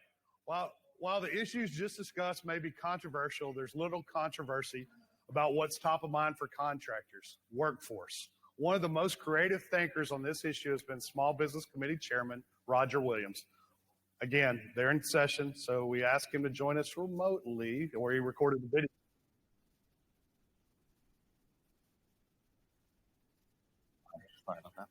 While the issues just discussed may be controversial, there's little controversy about what's top of mind for contractors, workforce. One of the most creative thinkers on this issue has been Small Business Committee Chairman Roger Williams. Again, they're in session, so we asked him to join us remotely, where he recorded the video. Sorry about that.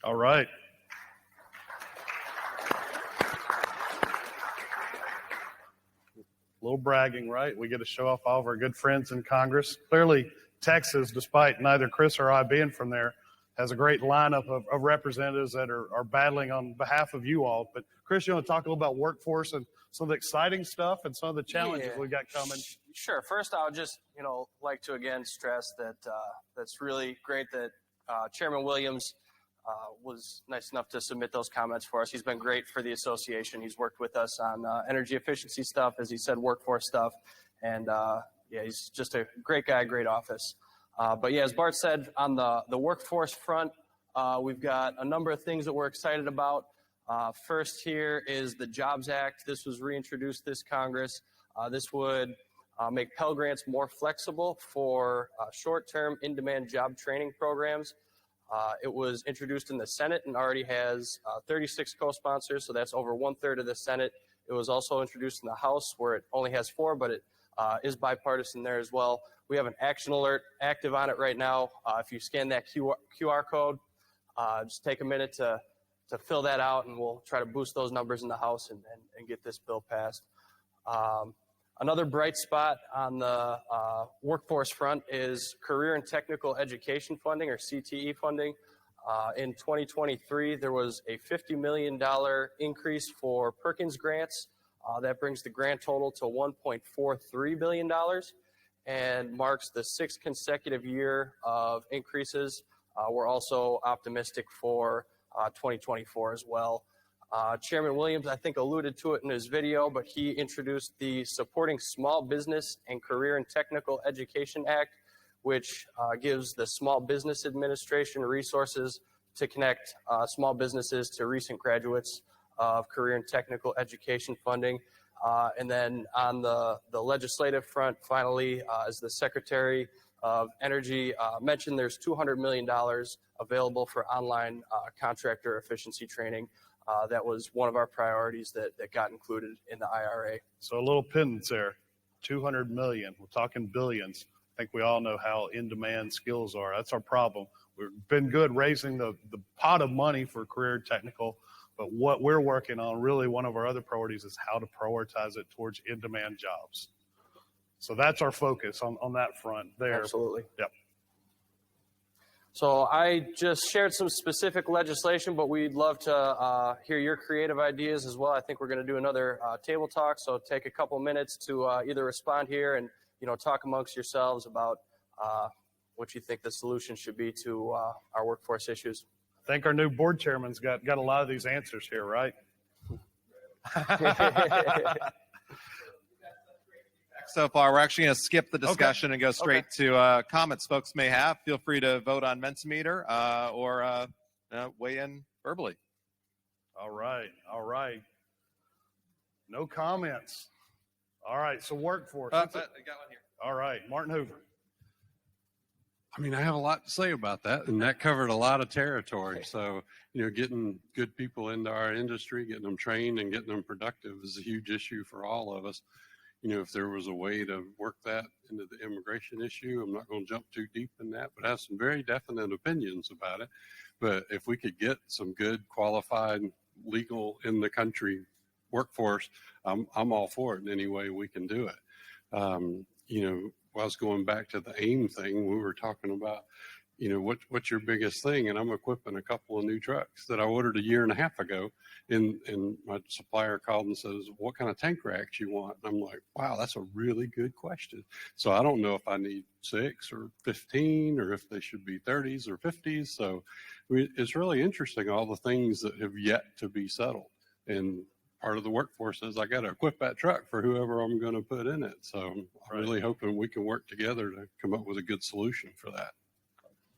All right. A little bragging, right? We get to show off all of our good friends in Congress. Clearly, Texas, despite neither Chris or I being from there, has a great lineup of representatives that are battling on behalf of you all. But Chris, you want to talk a little about workforce and some of the exciting stuff and some of the challenges we got coming? Sure. First, I would just, like to again stress that that's really great that Chairman Williams was nice enough to submit those comments for us. He's been great for the association. He's worked with us on energy efficiency stuff, as he said, workforce stuff. And he's just a great guy, great office. But as Bart said, on the workforce front, we've got a number of things that we're excited about. First here is the Jobs Act. This was reintroduced this Congress. This would make Pell Grants more flexible for short-term in-demand job training programs. It was introduced in the Senate and already has 36 co-sponsors, so that's over 1/3 of the Senate. It was also introduced in the House, where it only has 4, but it is bipartisan there as well. We have an action alert active on it right now. If you scan that QR code, just take a minute to fill that out, and we'll try to boost those numbers in the House and get this bill passed. Another bright spot on the workforce front is career and technical education funding, or CTE funding. In 2023, there was a $50 million increase for Perkins grants. That brings the grant total to $1.43 billion and marks the 6th consecutive year of increases. We're also optimistic for 2024 as well. Chairman Williams, I think, alluded to it in his video, but he introduced the Supporting Small Business and Career and Technical Education Act, which gives the Small Business Administration resources to connect small businesses to recent graduates of career and technical education funding. And then on the legislative front, finally, as the Secretary of Energy mentioned, there's $200 million available for online contractor efficiency training. That was one of our priorities that got included in the IRA. So a little pittance there, $200 million. We're talking billions. I think we all know how in-demand skills are. That's our problem. We've been good raising the pot of money for career technical, but what we're working on, really one of our other priorities, is how to prioritize it towards in-demand jobs. So that's our focus on that front there. Absolutely. Yep. So I just shared some specific legislation, but we'd love to hear your creative ideas as well. I think we're going to do another table talk, so take a couple minutes to either respond here and talk amongst yourselves about what you think the solution should be to our workforce issues. I think our new board chairman's got a lot of these answers here, right? So far, we're actually going to skip the discussion and go straight to comments folks may have. Feel free to vote on Mentimeter or weigh in verbally. All right. No comments. All right, so workforce. I got one here. All right, Martin Hoover. I mean, I have a lot to say about that, and that covered a lot of territory. So, getting good people into our industry, getting them trained and getting them productive is a huge issue for all of us. If there was a way to work that into the immigration issue, I'm not going to jump too deep in that, but I have some very definite opinions about it. But if we could get some good, qualified, legal in the country workforce, I'm all for it in any way we can do it. I was going back to the AIM thing. We were talking about, what's your biggest thing? And I'm equipping a couple of new trucks that I ordered a year and a half ago. And my supplier called and says, what kind of tank racks you want? And I'm like, wow, that's a really good question. So I don't know if I need 6 or 15 or if they should be 30s or 50s. So it's really interesting, all the things that have yet to be settled. And part of the workforce is I got to equip that truck for whoever I'm going to put in it. So I'm really hoping we can work together to come up with a good solution for that.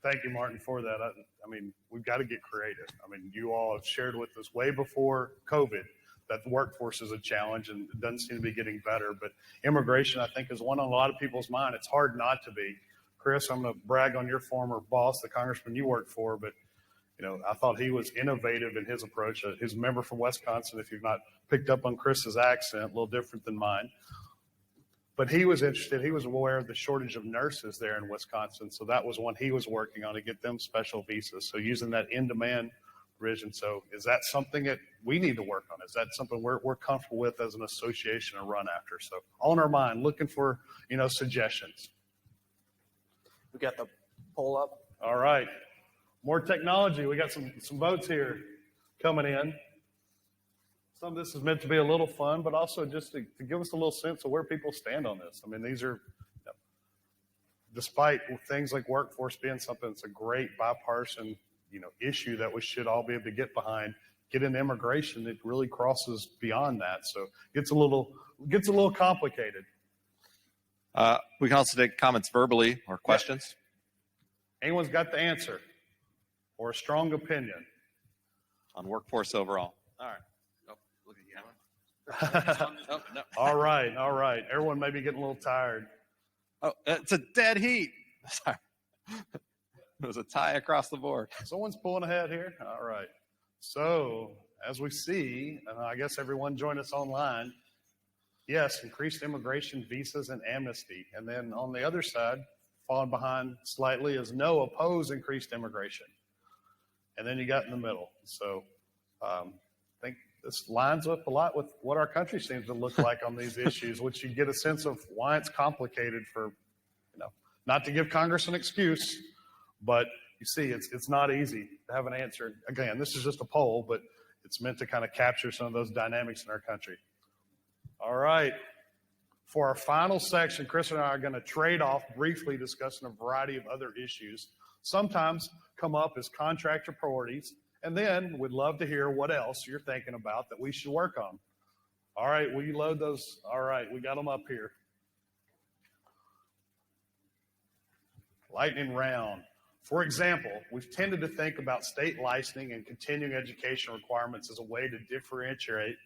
Thank you, Martin, for that. I mean, we've got to get creative. I mean, you all have shared with us way before COVID that the workforce is a challenge and it doesn't seem to be getting better. But immigration, I think, is one on a lot of people's mind. It's hard not to be. Chris, I'm going to brag on your former boss, the congressman you worked for, but I thought he was innovative in his approach. He's a member from Wisconsin. If you've not picked up on Chris's accent, a little different than mine. But he was interested. He was aware of the shortage of nurses there in Wisconsin. So that was one he was working on to get them special visas. So using that in-demand provision. So is that something that we need to work on? Is that something we're comfortable with as an association to run after? So on our mind, looking for, suggestions. We got the poll up. All right. More technology. We got some votes here coming in. Some of this is meant to be a little fun, but also just to give us a little sense of where people stand on this. I mean, these are, despite things like workforce being something that's a great bipartisan, issue that we should all be able to get behind, get into immigration, it really crosses beyond that. So it gets a little complicated. We can also take comments verbally or questions. Anyone's got the answer or a strong opinion on workforce overall. All right. No. All right. Everyone may be getting a little tired. Oh, it's a dead heat. Sorry. It was a tie across the board. Someone's pulling ahead here. All right. So as we see, and I guess everyone join us online, yes, increased immigration, visas, and amnesty. And then on the other side, falling behind slightly is no, oppose increased immigration. And then you got in the middle. So I think this lines up a lot with what our country seems to look like on these issues, which you get a sense of why it's complicated for, not to give Congress an excuse, but you see, it's not easy to have an answer. Again, this is just a poll, but it's meant to kind of capture some of those dynamics in our country. All right. For our final section, Chris and I are going to trade off briefly discussing a variety of other issues. Sometimes come up as contractor priorities, and then we'd love to hear what else you're thinking about that we should work on. All right, will you load those? All right, we got them up here. Lightning round. For example, we've tended to think about state licensing and continuing education requirements as a way to differentiate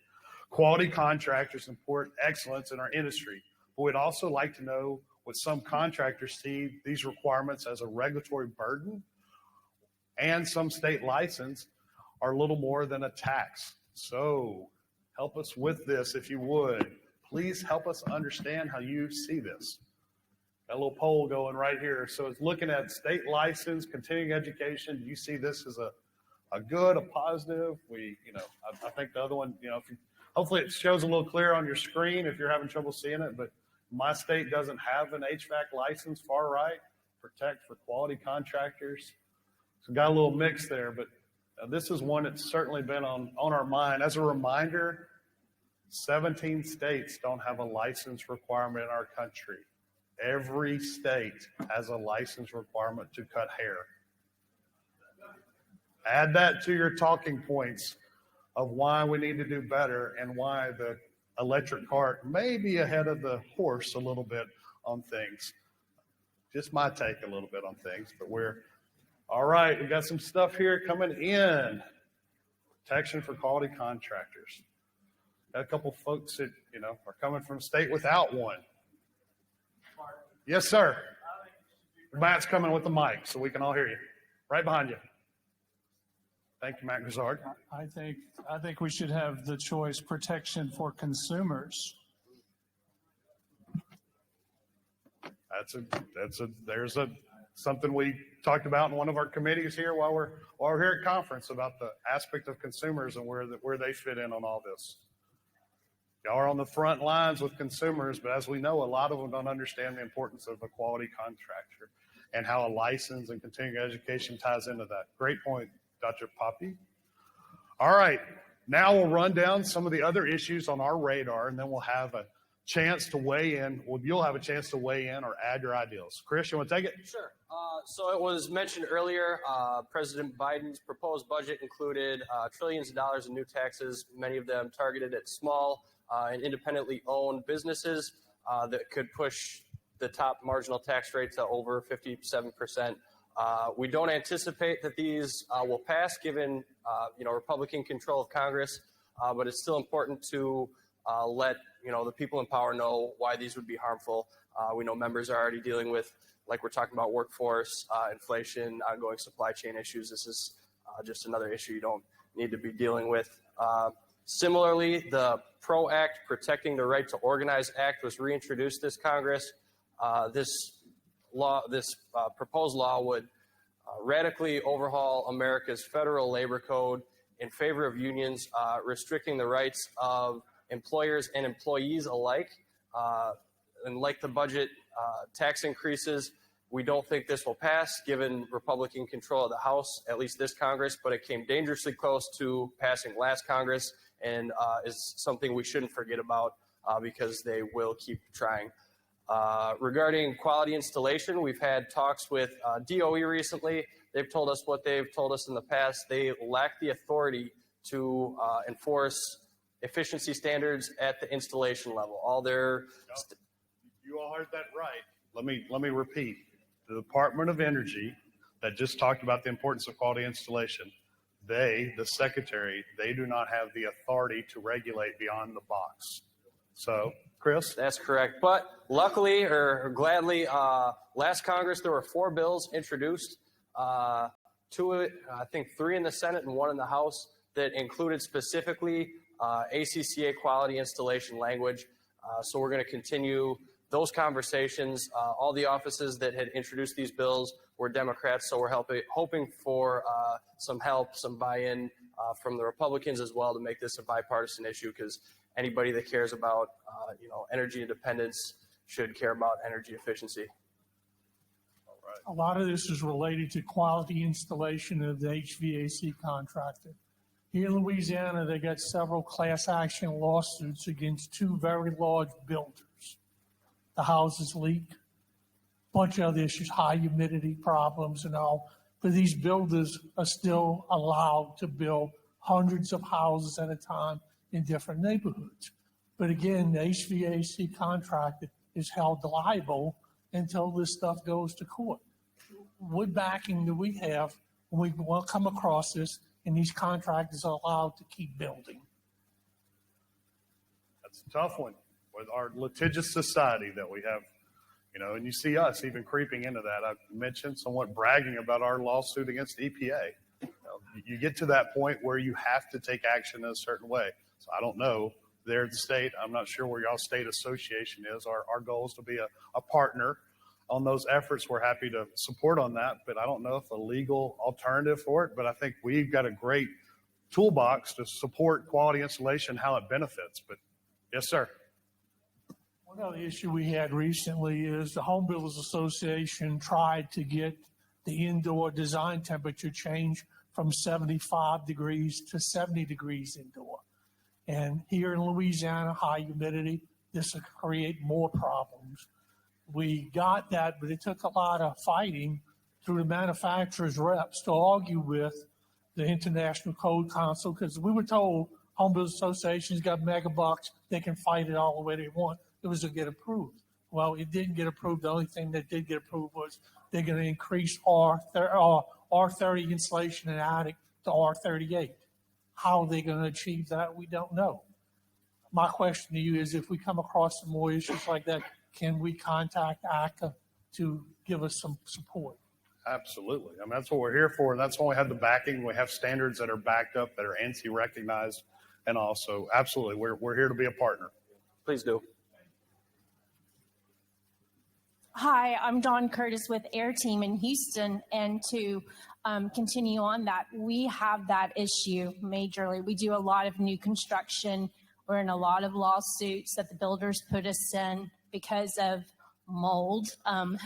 quality contractors and support excellence in our industry. But we'd also like to know what some contractors see these requirements as a regulatory burden, and some state license are little more than a tax. So help us with this if you would. Please help us understand how you see this. Got a little poll going right here. So it's looking at state license, continuing education. Do you see this as a good, a positive? I think the other one, hopefully it shows a little clear on your screen if you're having trouble seeing it, but my state doesn't have an HVAC license, far right, protect for quality contractors. So got a little mix there, but this is one that's certainly been on our mind. As a reminder, 17 states don't have a license requirement in our country. Every state has a license requirement to cut hair. Add that to your talking points of why we need to do better and why the electric cart may be ahead of the horse a little bit on things. Just my take a little bit on things, but all right. We got some stuff here coming in. Protection for quality contractors. Got a couple folks that, are coming from a state without one. Yes, sir. Matt's coming with the mic so we can all hear you. Right behind you. Thank you, Matt Grizzard. I think we should have the choice protection for consumers. There's something we talked about in one of our committees here while we're here at conference about the aspect of consumers and where they fit in on all this. Y'all are on the front lines with consumers, but as we know, a lot of them don't understand the importance of a quality contractor and how a license and continuing education ties into that. Great point, Dr. Poppy. All right, now we'll run down some of the other issues on our radar, and then we'll have a chance to weigh in. Well, you'll have a chance to weigh in or add your ideas. Chris, you want to take it? Sure. So it was mentioned earlier, President Biden's proposed budget included trillions of dollars in new taxes, many of them targeted at small and independently owned businesses that could push the top marginal tax rate to over 57%. We don't anticipate that these will pass given Republican control of Congress, but it's still important to let the people in power know why these would be harmful. We know members are already dealing with, like we're talking about, workforce, inflation, ongoing supply chain issues. This is just another issue you don't need to be dealing with. Similarly, the PRO Act, Protecting the Right to Organize Act, was reintroduced this Congress. This proposed law would radically overhaul America's federal labor code in favor of unions, restricting the rights of employers and employees alike. And like the budget tax increases, we don't think this will pass given Republican control of the House, at least this Congress, but it came dangerously close to passing last Congress and is something we shouldn't forget about because they will keep trying. Regarding quality installation, we've had talks with DOE recently. They've told us what they've told us in the past. They lack the authority to enforce efficiency standards at the installation level. You all heard that right. Let me repeat. The Department of Energy that just talked about the importance of quality installation, the secretary, they do not have the authority to regulate beyond the box. So, Chris? That's correct. But luckily or gladly, last Congress, there were 4 bills introduced. 2, I think 3 in the Senate and 1 in the House that included specifically ACCA quality installation language. So we're going to continue those conversations. All the offices that had introduced these bills were Democrats, so we're hoping for some help, some buy-in from the Republicans as well to make this a bipartisan issue, because anybody that cares about energy independence should care about energy efficiency. A lot of this is related to quality installation of the HVAC contractor. Here in Louisiana, they got several class action lawsuits against 2 very large builders. The houses leak, bunch of other issues, high humidity problems and all. But these builders are still allowed to build hundreds of houses at a time in different neighborhoods. But again, the HVAC contractor is held liable until this stuff goes to court. What backing do we have when we come across this and these contractors are allowed to keep building? That's a tough one with our litigious society that we have, and you see us even creeping into that. I mentioned somewhat bragging about our lawsuit against EPA. You get to that point where you have to take action in a certain way. So I don't know. They're the state. I'm not sure where y'all state association is. Our goal is to be a partner on those efforts. We're happy to support on that, but I don't know if a legal alternative for it. But I think we've got a great toolbox to support quality installation, how it benefits. But yes, sir. One other issue we had recently is the Home Builders Association tried to get the indoor design temperature change from 75 degrees to 70 degrees indoor. And here in Louisiana, high humidity, this will create more problems. We got that, but it took a lot of fighting through the manufacturer's reps to argue with the International Code Council, because we were told Home Builders Association's got mega bucks, they can fight it all the way they want. It was to get approved. Well, it didn't get approved. The only thing that did get approved was they're going to increase R30 insulation in attic to R38. How are they going to achieve that? We don't know. My question to you is, if we come across some more issues like that, can we contact ACCA to give us some support. Absolutely. I mean, that's what we're here for. And that's why we have the backing. We have standards that are backed up, that are ANSI recognized. And also, absolutely, we're here to be a partner. Please do. Hi, I'm Dawn Curtis with Air Team in Houston, and to continue on that, we have that issue majorly. We do a lot of new construction. We're in a lot of lawsuits that the builders put us in because of mold,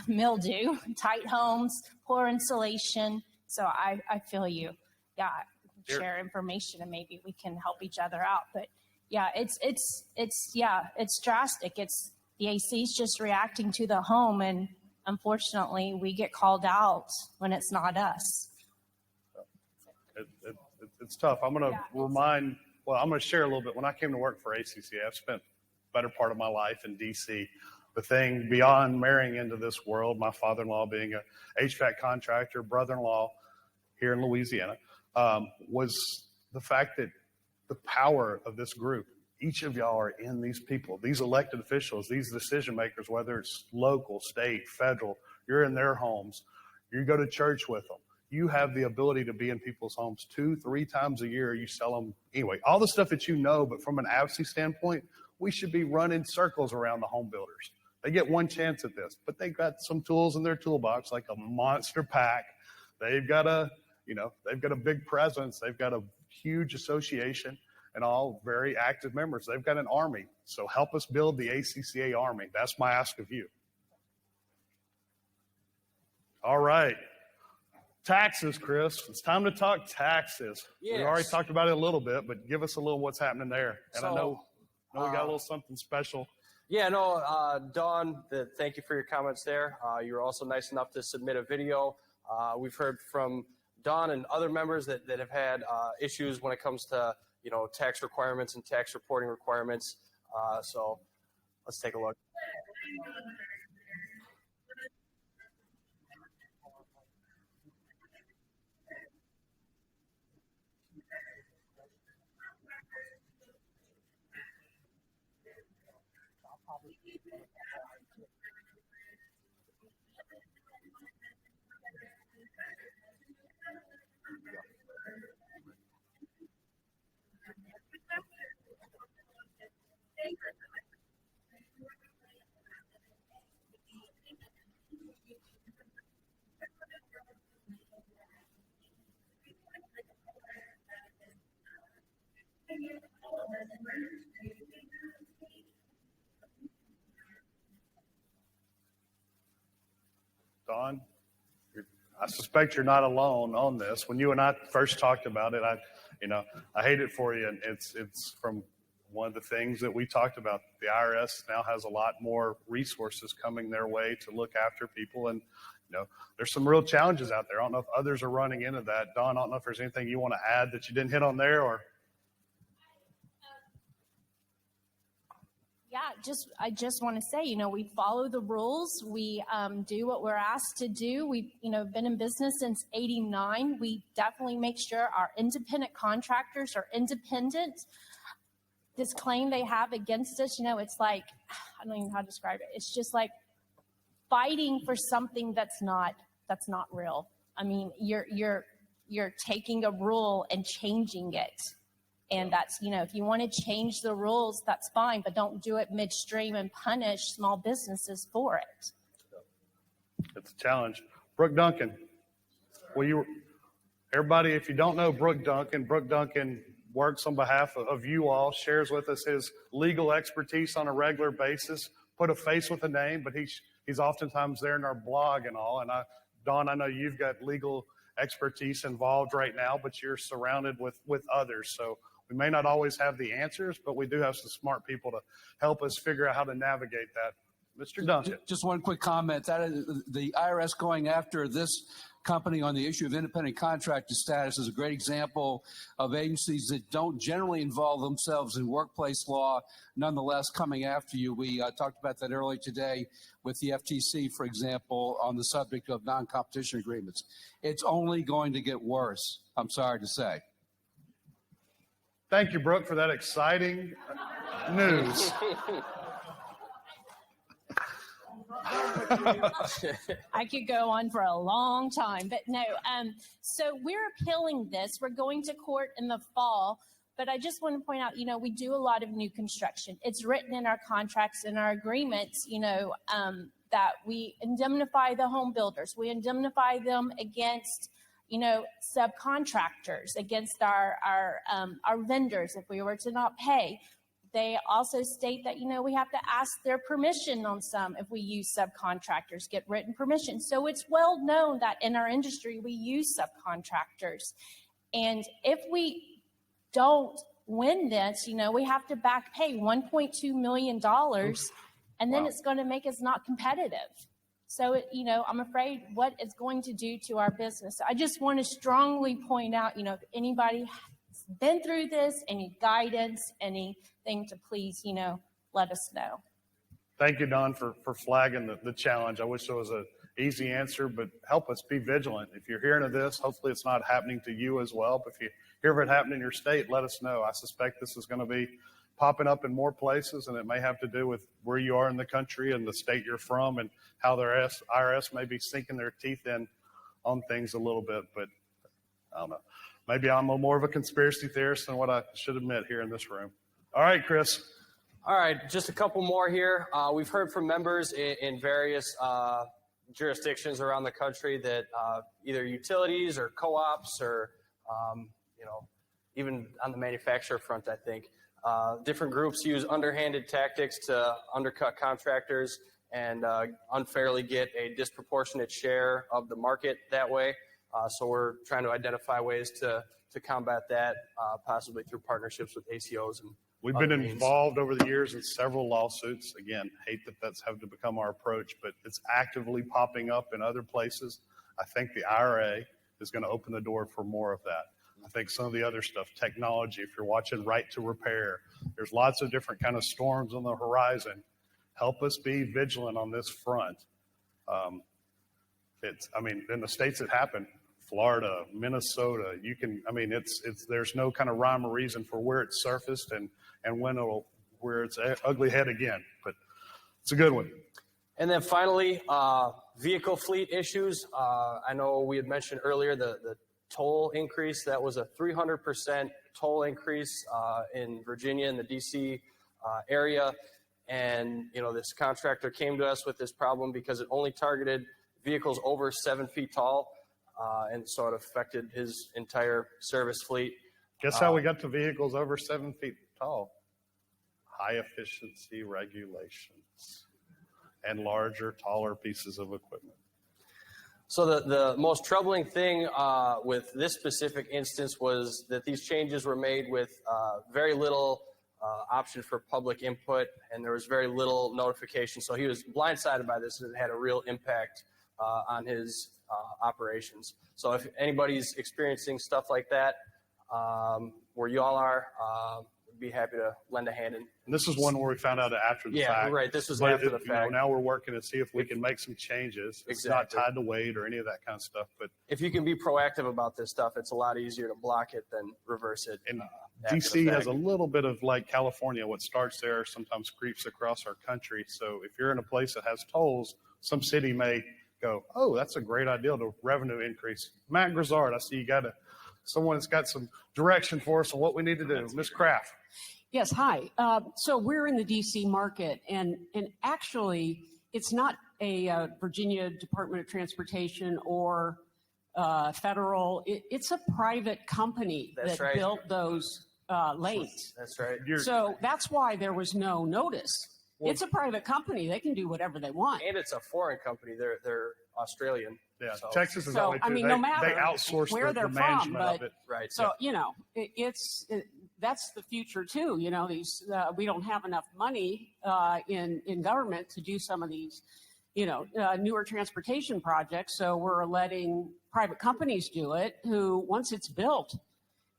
mildew, tight homes, poor insulation. So I feel you. Yeah, share information and maybe we can help each other out. But yeah, it's drastic. It's the AC is just reacting to the home, and unfortunately, we get called out when it's not us. It's tough. I'm going to I'm going to share a little bit. When I came to work for ACCA, I've spent the better part of my life in D.C. The thing beyond marrying into this world, my father-in-law being a HVAC contractor, brother-in-law here in Louisiana, was the fact that the power of this group. Each of y'all are in these people, these elected officials, these decision makers, whether it's local, state, federal, you're in their homes. You go to church with them. You have the ability to be in people's homes 2-3 times a year. You sell them anyway, all the stuff that you know, but from an advocacy standpoint, we should be running circles around the home builders. They get one chance at this, but they've got some tools in their toolbox, like a monster pack. They've got a big presence. They've got a huge association. And all very active members. They've got an army. So help us build the ACCA army. That's my ask of you. All right. Taxes, Chris. It's time to talk taxes. Yes. We already talked about it a little bit, but give us a little what's happening there. And I know we got a little something special. Yeah, no, Dawn, thank you for your comments there. You were also nice enough to submit a video. We've heard from Dawn and other members that have had issues when it comes to tax requirements and tax reporting requirements. So let's take a look. Dawn, I suspect you're not alone on this. When you and I first talked about it, I hate it for you. And it's from one of the things that we talked about. The IRS now has a lot more resources coming their way to look after people. And, there's some real challenges out there. I don't know if others are running into that. Dawn, I don't know if there's anything you want to add that you didn't hit on there or. Yeah, I just want to say, we follow the rules. We do what we're asked to do. We've, been in business since '89. We definitely make sure our independent contractors are independent. This claim they have against us, it's like, I don't even know how to describe it. It's just like fighting for something that's not real. I mean, you're taking a rule and changing it. And that's, if you want to change the rules, that's fine, but don't do it midstream and punish small businesses for it. It's a challenge. Brooke Duncan, everybody, if you don't know Brooke Duncan works on behalf of you all, shares with us his legal expertise on a regular basis, put a face with a name, but he's oftentimes there in our blog and all. And Dawn, I know you've got legal expertise involved right now, but you're surrounded with others. So we may not always have the answers, but we do have some smart people to help us figure out how to navigate that. Mr. Duncan. Just one quick comment. That is, the IRS going after this company on the issue of independent contractor status is a great example of agencies that don't generally involve themselves in workplace law, nonetheless coming after you. We talked about that earlier today with the FTC, for example, on the subject of non-competition agreements. It's only going to get worse, I'm sorry to say. Thank you, Brooke, for that exciting news. I could go on for a long time, but no. So we're appealing this. We're going to court in the fall, but I just want to point out, we do a lot of new construction. It's written in our contracts and our agreements, that we indemnify the home builders. We indemnify them against, subcontractors, against our vendors if we were to not pay. They also state that, we have to ask their permission on some if we use subcontractors, get written permission. So it's well known that in our industry, we use subcontractors. And if we don't win this, we have to back pay $1.2 million, and then it's going to make us not competitive. So, I'm afraid what it's going to do to our business. I just want to strongly point out, if anybody has been through this, any guidance, anything to please, let us know. Thank you, Don, for flagging the challenge. I wish there was an easy answer, but help us be vigilant. If you're hearing of this, hopefully it's not happening to you as well. But if you hear of it happening in your state, let us know. I suspect this is going to be popping up in more places, and it may have to do with where you are in the country and the state you're from and how their IRS may be sinking their teeth in on things a little bit. But I don't know. Maybe I'm more of a conspiracy theorist than what I should admit here in this room. All right, Chris. All right, just a couple more here. We've heard from members in various jurisdictions around the country that either utilities or co-ops or, even on the manufacturer front, I think, different groups use underhanded tactics to undercut contractors and unfairly get a disproportionate share of the market that way. So we're trying to identify ways to combat that, possibly through partnerships with ACOs. And we've been involved over the years in several lawsuits. Again, hate that that's having to become our approach, but it's actively popping up in other places. I think the IRA is going to open the door for more of that. I think some of the other stuff, technology, if you're watching Right to Repair, there's lots of different kind of storms on the horizon. Help us be vigilant on this front. In the states that happen, Florida, Minnesota, there's no kind of rhyme or reason for where it's surfaced and when where it's ugly head again, but it's a good one. And then finally, vehicle fleet issues. I know we had mentioned earlier the toll increase. That was a 300% toll increase in Virginia and the DC area. And, this contractor came to us with this problem because it only targeted vehicles over 7 feet tall. And so it affected his entire service fleet. Guess how we got to vehicles over 7 feet tall? High efficiency regulations and larger, taller pieces of equipment. So the most troubling thing with this specific instance was that these changes were made with very little option for public input, and there was very little notification. So he was blindsided by this, and it had a real impact on his operations. So if anybody's experiencing stuff like that, where you all are, we'd be happy to lend a hand. And this is one where we found out after the fact. Yeah, right. This was after the fact. Now we're working to see if we can make some changes. It's not tied to weight or any of that kind of stuff. But if you can be proactive about this stuff, it's a lot easier to block it than reverse it. And DC has a little bit of like California. What starts there sometimes creeps across our country. So if you're in a place that has tolls, some city may go, oh, that's a great idea to revenue increase. Matt Grizzard, I see you got someone that's got some direction for us on what we need to do. Ms. Kraft. Yes, hi. So we're in the DC market, and actually it's not a Virginia Department of Transportation or federal. It's a private company that built those lanes. That's right. So that's why there was no notice. It's a private company. They can do whatever they want. And it's a foreign company. They're Australian. Yeah, so. Texas is so, that way too. No matter they outsource where the they're management from, of it. Right. So, that's the future too. We don't have enough money in government to do some of these, newer transportation projects. So we're letting private companies do it who, once it's built,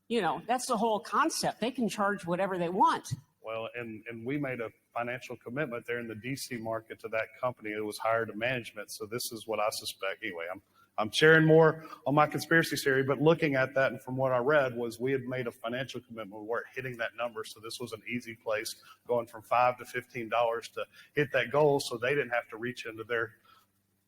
that's the whole concept. They can charge whatever they want. Well, and we made a financial commitment there in the DC market to that company that was hired to management. So this is what I suspect. Anyway, I'm sharing more on my conspiracy theory, but looking at that and from what I read was we had made a financial commitment. We weren't hitting that number. So this was an easy place going from $5 to $15 to hit that goal. So they didn't have to reach into their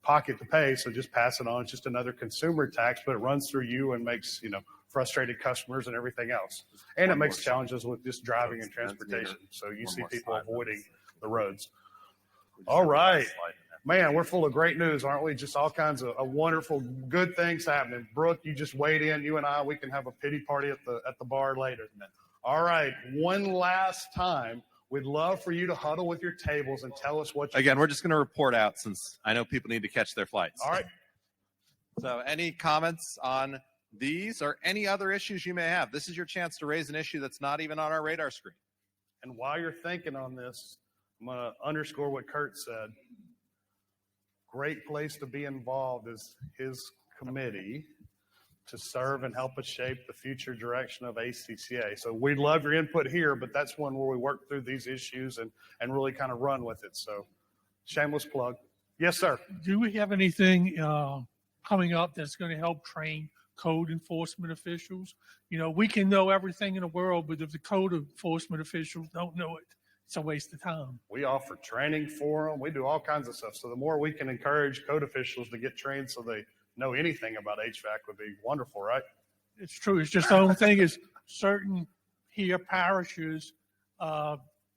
pocket to pay, so just pass it on. It's just another consumer tax, but it runs through you and makes, frustrated customers and everything else. And it makes challenges with just driving and transportation. So you see people avoiding the roads. All right. Man, we're full of great news, aren't we? Just all kinds of wonderful, good things happening. Brooke, you just weighed in. You and I, we can have a pity party at the bar later. All right. One last time, we'd love for you to huddle with your tables and tell us what you Again, we're just going to report out since I know people need to catch their flights. All right. So any comments on these or any other issues you may have? This is your chance to raise an issue that's not even on our radar screen. And while you're thinking on this, I'm going to underscore what Kurt said. Great place to be involved is his committee to serve and help us shape the future direction of ACCA. So we'd love your input here, but that's one where we work through these issues and really kind of run with it. So shameless plug. Yes, sir. Do we have anything coming up that's going to help train code enforcement officials? We can know everything in the world, but if the code enforcement officials don't know it, it's a waste of time. We offer training for them. We do all kinds of stuff. So the more we can encourage code officials to get trained so they know anything about HVAC would be wonderful, right? It's true. It's just the only thing is certain here parishes,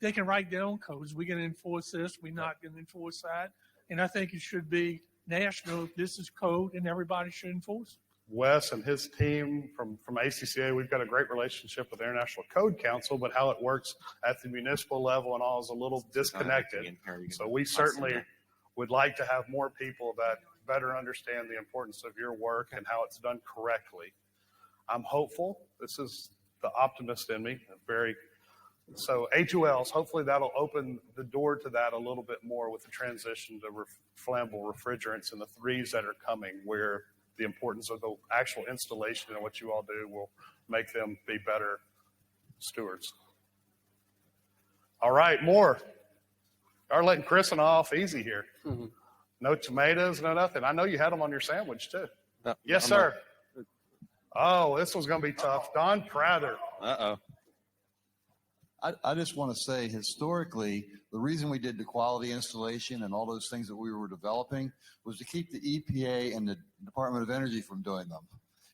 they can write their own codes. We can enforce this. We're not going to enforce that. And I think it should be national. This is code and everybody should enforce it. Wes and his team from ACCA, we've got a great relationship with the International Code Council, but how it works at the municipal level and all is a little disconnected. So we certainly would like to have more people that better understand the importance of your work and how it's done correctly. I'm hopeful. This is the optimist in me. So A2Ls, hopefully that'll open the door to that a little bit more with the transition to flammable refrigerants and the threes that are coming, where the importance of the actual installation and what you all do will make them be better stewards. All right, more. You're letting Chris and off easy here. Mm-hmm. No tomatoes, no nothing. I know you had them on your sandwich too. No, yes, sir. Oh, this one's going to be tough. Don Prather. Uh-oh. I just want to say, historically, the reason we did the quality installation and all those things that we were developing was to keep the EPA and the Department of Energy from doing them.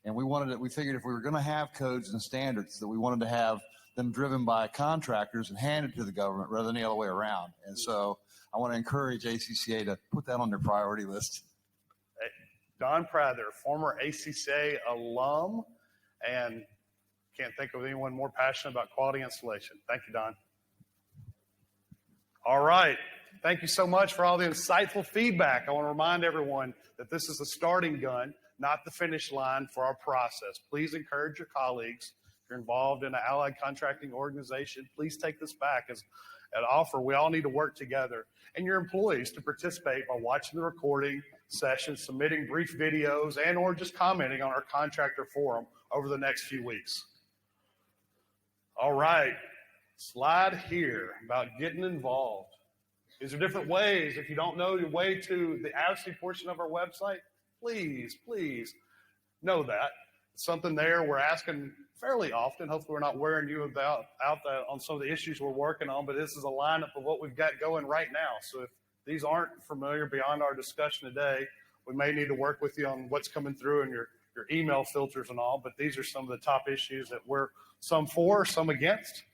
And we figured if we were going to have codes and standards, that we wanted to have them driven by contractors and handed to the government rather than the other way around. And so I want to encourage ACCA to put that on their priority list. Don Prather, former ACCA alum, and can't think of anyone more passionate about quality installation. Thank you, Don. All right. Thank you so much for all the insightful feedback. I want to remind everyone that this is the starting gun, not the finish line for our process. Please encourage your colleagues. If you're involved in an allied contracting organization, please take this back as an offer. We all need to work together. And your employees to participate by watching the recording session, submitting brief videos, and or just commenting on our contractor forum over the next few weeks. All right, slide here about getting involved. These are different ways. If you don't know your way to the advocacy portion of our website, please know that. It's something there we're asking fairly often. Hopefully we're not wearing you out on some of the issues we're working on, but this is a lineup of what we've got going right now. So if these aren't familiar beyond our discussion today, we may need to work with you on what's coming through in your email filters and all, but these are some of the top issues that we're some for, some against,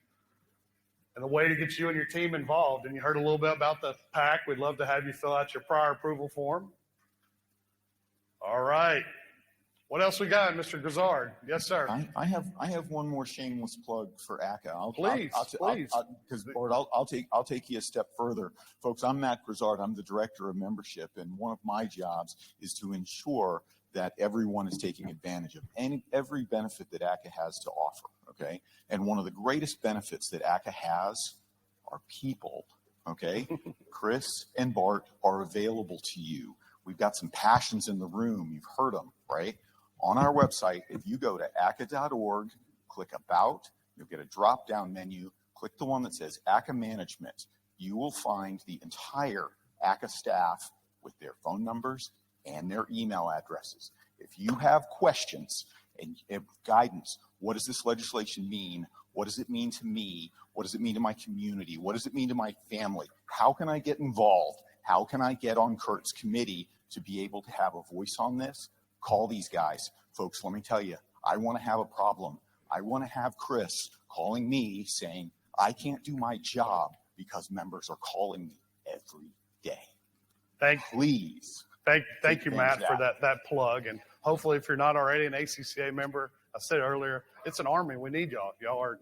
and the way to get you and your team involved. And you heard a little bit about the PAC. We'd love to have you fill out your prior approval form. All right. What else we got, Mr. Grizzard? Yes, sir. I have one more shameless plug for ACCA. Please. Because I'll take you a step further, folks. I'm Matt Grizzard. I'm the director of membership, and one of my jobs is to ensure that everyone is taking advantage of every benefit that ACCA has to offer. Okay, and one of the greatest benefits that ACCA has are people. Okay, Chris and Bart are available to you. We've got some passions in the room. You've heard them, right? On our website, if you go to ACCA.org, click About, you'll get a drop-down menu. Click the one that says ACCA Management. You will find the entire ACCA staff with their phone numbers and their email addresses. If you have questions and guidance, what does this legislation mean? What does it mean to me? What does it mean to my community? What does it mean to my family? How can I get involved? How can I get on Kurt's committee to be able to have a voice on this, call these guys. Folks, let me tell you, I want to have a problem. I want to have Chris calling me saying, I can't do my job because members are calling me every day. Please. Thank you, Matt, for that plug. And hopefully, if you're not already an ACCA member, I said earlier, it's an army. We need y'all. Y'all are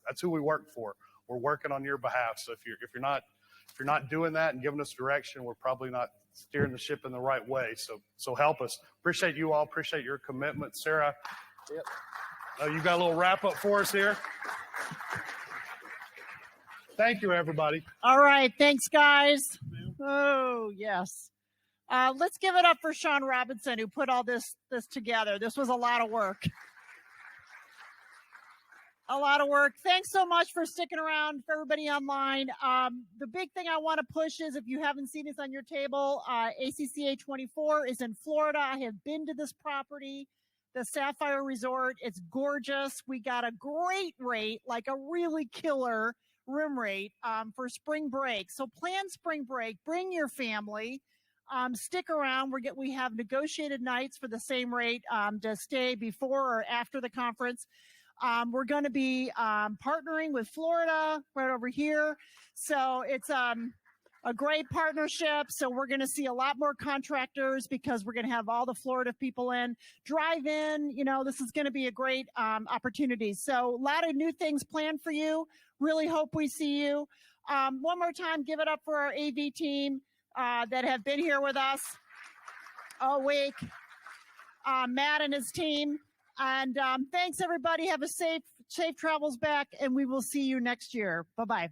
that's who we work for. We're working on your behalf. So if you're not doing that and giving us direction, we're probably not steering the ship in the right way. So help us. Appreciate you all. Appreciate your commitment, Sarah. Yep. You got a little wrap up for us here. Thank you, everybody. All right. Thanks, guys. Oh, yes. Let's give it up for Sean Robinson, who put all this together. This was a lot of work. A lot of work. Thanks so much for sticking around, for everybody online. The big thing I want to push is, if you haven't seen this on your table, ACCA 24 is in Florida. I have been to this property, the Sapphire Resort. It's gorgeous. We got a great rate, like a really killer room rate for spring break. So plan spring break. Bring your family. Stick around. We have negotiated nights for the same rate to stay before or after the conference. We're going to be partnering with Florida right over here. So it's a great partnership. So we're going to see a lot more contractors because we're going to have all the Florida people in. Drive in, this is going to be a great opportunity. So a lot of new things planned for you. Really hope we see you. One more time, give it up for our AV team that have been here with us all week. Matt and his team. And thanks, everybody. Have a safe travels back, and we will see you next year. Bye-bye.